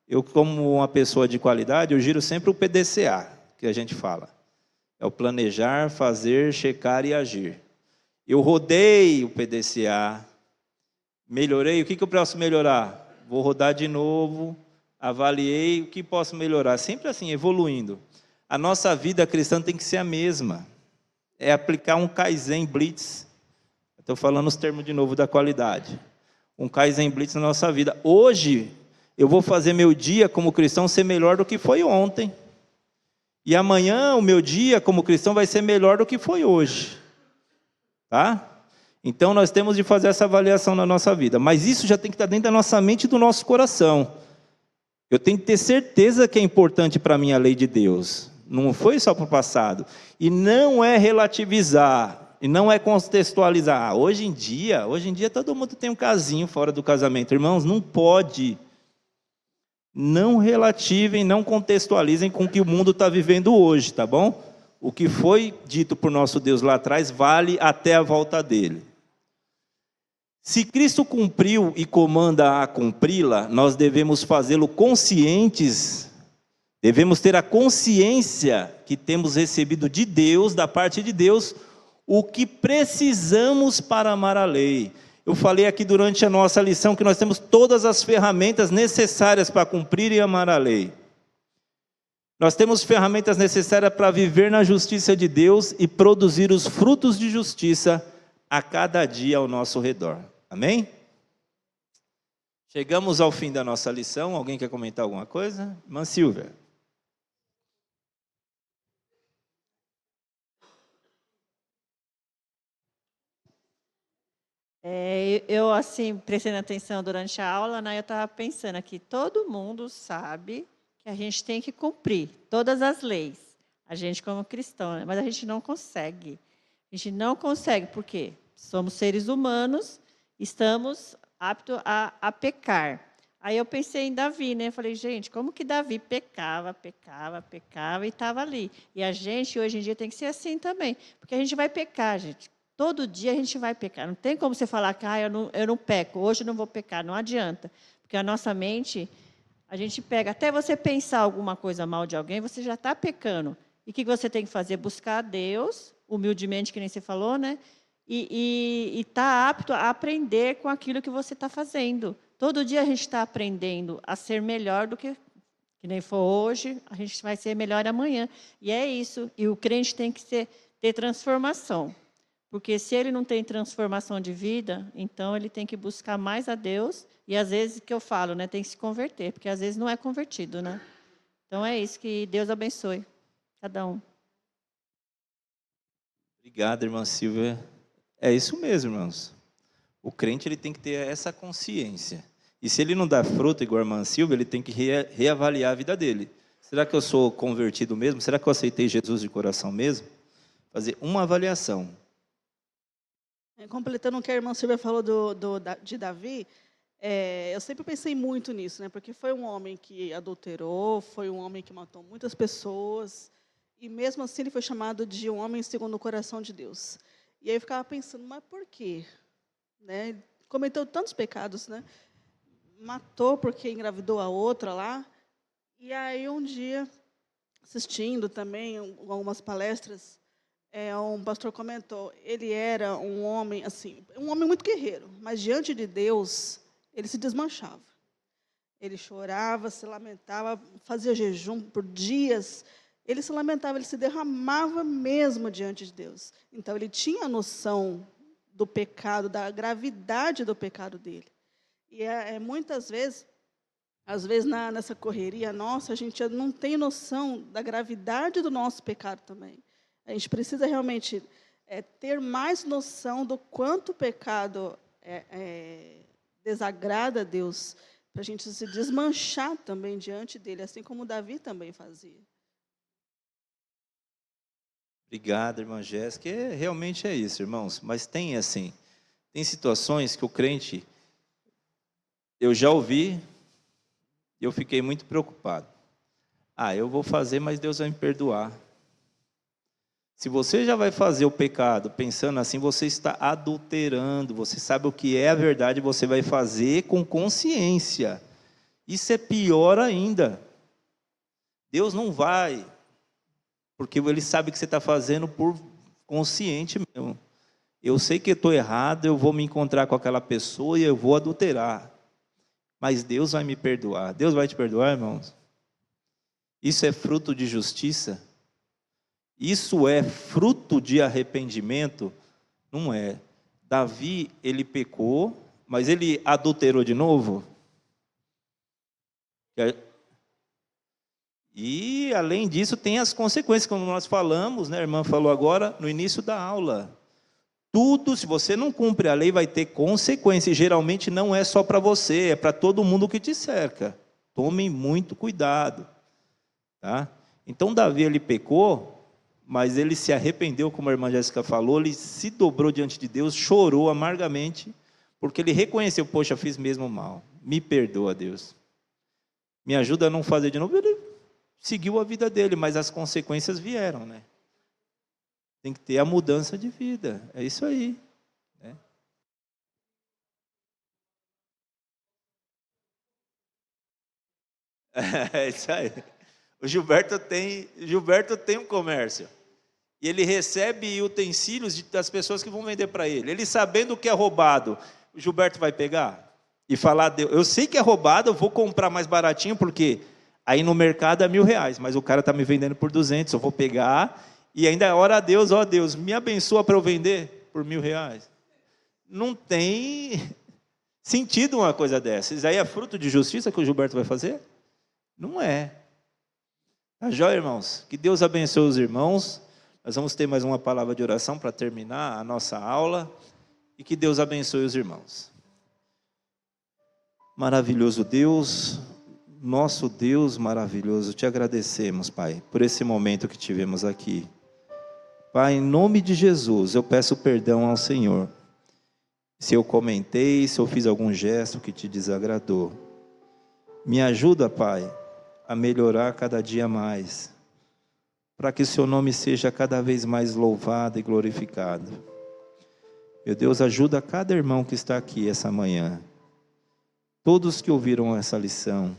Eu, como uma pessoa de qualidade, eu giro sempre o PDCA, que a gente fala. É o planejar, fazer, checar e agir. Eu rodei o PDCA, melhorei, o que eu posso melhorar? Vou rodar de novo, avaliei, o que posso melhorar? Sempre assim, evoluindo. A nossa vida cristã tem que ser a mesma. É aplicar um Kaizen Blitz. Estou falando os termos de novo da qualidade. Um Kaizen Blitz na nossa vida. Hoje, eu vou fazer meu dia como cristão ser melhor do que foi ontem. E amanhã, o meu dia como cristão vai ser melhor do que foi hoje. Tá? Então, nós temos de fazer essa avaliação na nossa vida. Mas isso já tem que estar dentro da nossa mente e do nosso coração. Eu tenho que ter certeza que é importante para mim a lei de Deus. Não foi só para o passado. E não é relativizar. E não é contextualizar. Hoje em dia todo mundo tem um casinho fora do casamento. Irmãos, não pode. Não relativem, não contextualizem com o que o mundo está vivendo hoje, tá bom? O que foi dito por nosso Deus lá atrás vale até a volta dele. Se Cristo cumpriu e comanda a cumpri-la, nós devemos fazê-lo conscientes, devemos ter a consciência que temos recebido de Deus, da parte de Deus, o que precisamos para amar a lei. Eu falei aqui durante a nossa lição que nós temos todas as ferramentas necessárias para cumprir e amar a lei. Nós temos ferramentas necessárias para viver na justiça de Deus e produzir os frutos de justiça a cada dia ao nosso redor. Amém? Chegamos ao fim da nossa lição. Alguém quer comentar alguma coisa? Irmã Silvia. Eu, assim, prestando atenção durante a aula, né, eu estava pensando aqui, todo mundo sabe que a gente tem que cumprir todas as leis, a gente como cristão, né, mas a gente não consegue. A gente não consegue, por quê? Somos seres humanos, estamos aptos a pecar. Aí eu pensei em Davi, né? Falei, gente, como que Davi pecava e estava ali? E a gente, hoje em dia, tem que ser assim também, porque a gente vai pecar, gente. Todo dia a gente vai pecar. Não tem como você falar que eu não peco, hoje eu não vou pecar. Não adianta. Porque a nossa mente, a gente pega. Até você pensar alguma coisa mal de alguém, você já está pecando. E o que você tem que fazer? Buscar a Deus, humildemente, que nem você falou, né? E estar apto a aprender com aquilo que você está fazendo. Todo dia a gente está aprendendo a ser melhor do que nem for hoje, a gente vai ser melhor amanhã. E é isso. E o crente tem que ter transformação. Porque se ele não tem transformação de vida, então ele tem que buscar mais a Deus. E às vezes, que eu falo, né, tem que se converter, porque às vezes não é convertido, né? Então é isso, que Deus abençoe cada um. Obrigado, irmã Silvia. É isso mesmo, irmãos. O crente ele tem que ter essa consciência. E se ele não dá fruto, igual a irmã Silvia, ele tem que reavaliar a vida dele. Será que eu sou convertido mesmo? Será que eu aceitei Jesus de coração mesmo? Fazer uma avaliação. Completando o que a irmã Silvia falou de Davi, eu sempre pensei muito nisso, né? Porque foi um homem que adulterou, foi um homem que matou muitas pessoas, e mesmo assim ele foi chamado de um homem segundo o coração de Deus. E aí eu ficava pensando, mas por quê? Né? Ele cometeu tantos pecados, né? Matou porque engravidou a outra lá. E aí um dia, assistindo também algumas palestras, um pastor comentou, ele era um homem assim, um homem muito guerreiro, mas diante de Deus ele se desmanchava. Ele chorava, se lamentava, fazia jejum por dias. Ele se lamentava, ele se derramava mesmo diante de Deus. Então ele tinha noção do pecado, da gravidade do pecado dele. E muitas vezes, às vezes nessa correria nossa, a gente não tem noção da gravidade do nosso pecado também. A gente precisa realmente ter mais noção do quanto o pecado desagrada a Deus, para a gente se desmanchar também diante dele, assim como Davi também fazia. Obrigado, irmã Jéssica. Realmente é isso, irmãos. Mas tem assim, tem situações que o crente, eu já ouvi, e eu fiquei muito preocupado. Eu vou fazer, mas Deus vai me perdoar. Se você já vai fazer o pecado pensando assim, você está adulterando, você sabe o que é a verdade, você vai fazer com consciência. Isso é pior ainda. Deus não vai, porque Ele sabe que você está fazendo por consciente mesmo. Eu sei que estou errado, eu vou me encontrar com aquela pessoa e eu vou adulterar. Mas Deus vai me perdoar. Deus vai te perdoar, irmãos? Isso é fruto de justiça? Isso é fruto de arrependimento? Não é. Davi, ele pecou, mas ele adulterou de novo? E, além disso, tem as consequências, como nós falamos, né? A irmã falou agora, no início da aula. Tudo, se você não cumpre a lei, vai ter consequências. Geralmente não é só para você, é para todo mundo que te cerca. Tomem muito cuidado. Tá? Então, Davi, ele pecou, mas ele se arrependeu, como a irmã Jéssica falou, ele se dobrou diante de Deus, chorou amargamente, porque ele reconheceu, poxa, fiz mesmo mal, me perdoa, Deus. Me ajuda a não fazer de novo. Ele seguiu a vida dele, mas as consequências vieram, né? Tem que ter a mudança de vida, é isso aí. Né? É isso aí. O Gilberto tem um comércio. E ele recebe utensílios das pessoas que vão vender para ele. Ele sabendo o que é roubado, o Gilberto vai pegar e falar, eu sei que é roubado, eu vou comprar mais baratinho, porque aí no mercado é R$1.000, mas o cara está me vendendo por 200, eu vou pegar e ainda ora a Deus, ó Deus, me abençoa para eu vender por R$1.000. Não tem sentido uma coisa dessa. Isso aí é fruto de justiça que o Gilberto vai fazer? Não é. Tá joia, irmãos? Que Deus abençoe os irmãos. Nós vamos ter mais uma palavra de oração para terminar a nossa aula. E que Deus abençoe os irmãos. Maravilhoso Deus, nosso Deus maravilhoso, te agradecemos, Pai, por esse momento que tivemos aqui. Pai, em nome de Jesus, eu peço perdão ao Senhor. Se eu comentei, se eu fiz algum gesto que te desagradou. Me ajuda, Pai, a melhorar cada dia mais, para que o seu nome seja cada vez mais louvado e glorificado. Meu Deus, ajuda cada irmão que está aqui essa manhã. Todos que ouviram essa lição,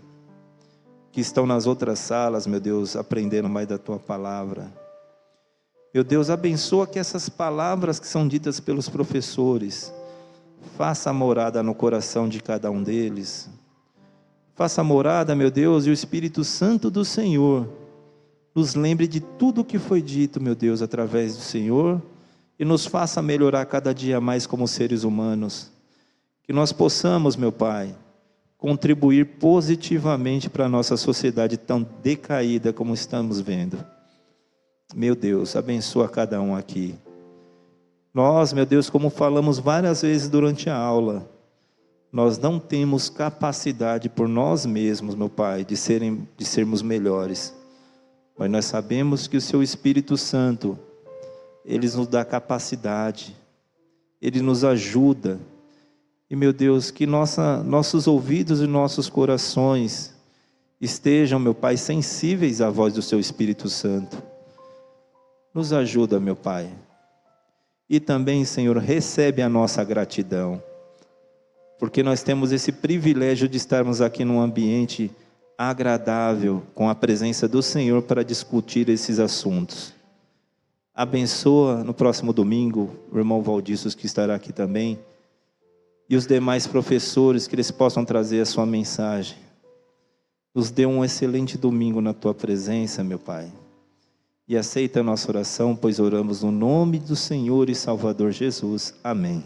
que estão nas outras salas, meu Deus, aprendendo mais da tua palavra. Meu Deus, abençoa que essas palavras que são ditas pelos professores, faça morada no coração de cada um deles. Faça morada, meu Deus, e o Espírito Santo do Senhor nos lembre de tudo o que foi dito, meu Deus, através do Senhor, e nos faça melhorar cada dia mais como seres humanos. Que nós possamos, meu Pai, contribuir positivamente para a nossa sociedade tão decaída como estamos vendo. Meu Deus, abençoa cada um aqui. Nós, meu Deus, como falamos várias vezes durante a aula, nós não temos capacidade por nós mesmos, meu Pai, de sermos melhores. Mas nós sabemos que o Seu Espírito Santo, Ele nos dá capacidade, Ele nos ajuda. E, meu Deus, que nossos ouvidos e nossos corações estejam, meu Pai, sensíveis à voz do Seu Espírito Santo. Nos ajuda, meu Pai. E também, Senhor, recebe a nossa gratidão, porque nós temos esse privilégio de estarmos aqui num ambiente agradável, com a presença do Senhor para discutir esses assuntos. Abençoa no próximo domingo o irmão Valdissos, que estará aqui também, e os demais professores, que eles possam trazer a sua mensagem. Nos dê um excelente domingo na tua presença, meu Pai. E aceita a nossa oração, pois oramos no nome do Senhor e Salvador Jesus. Amém.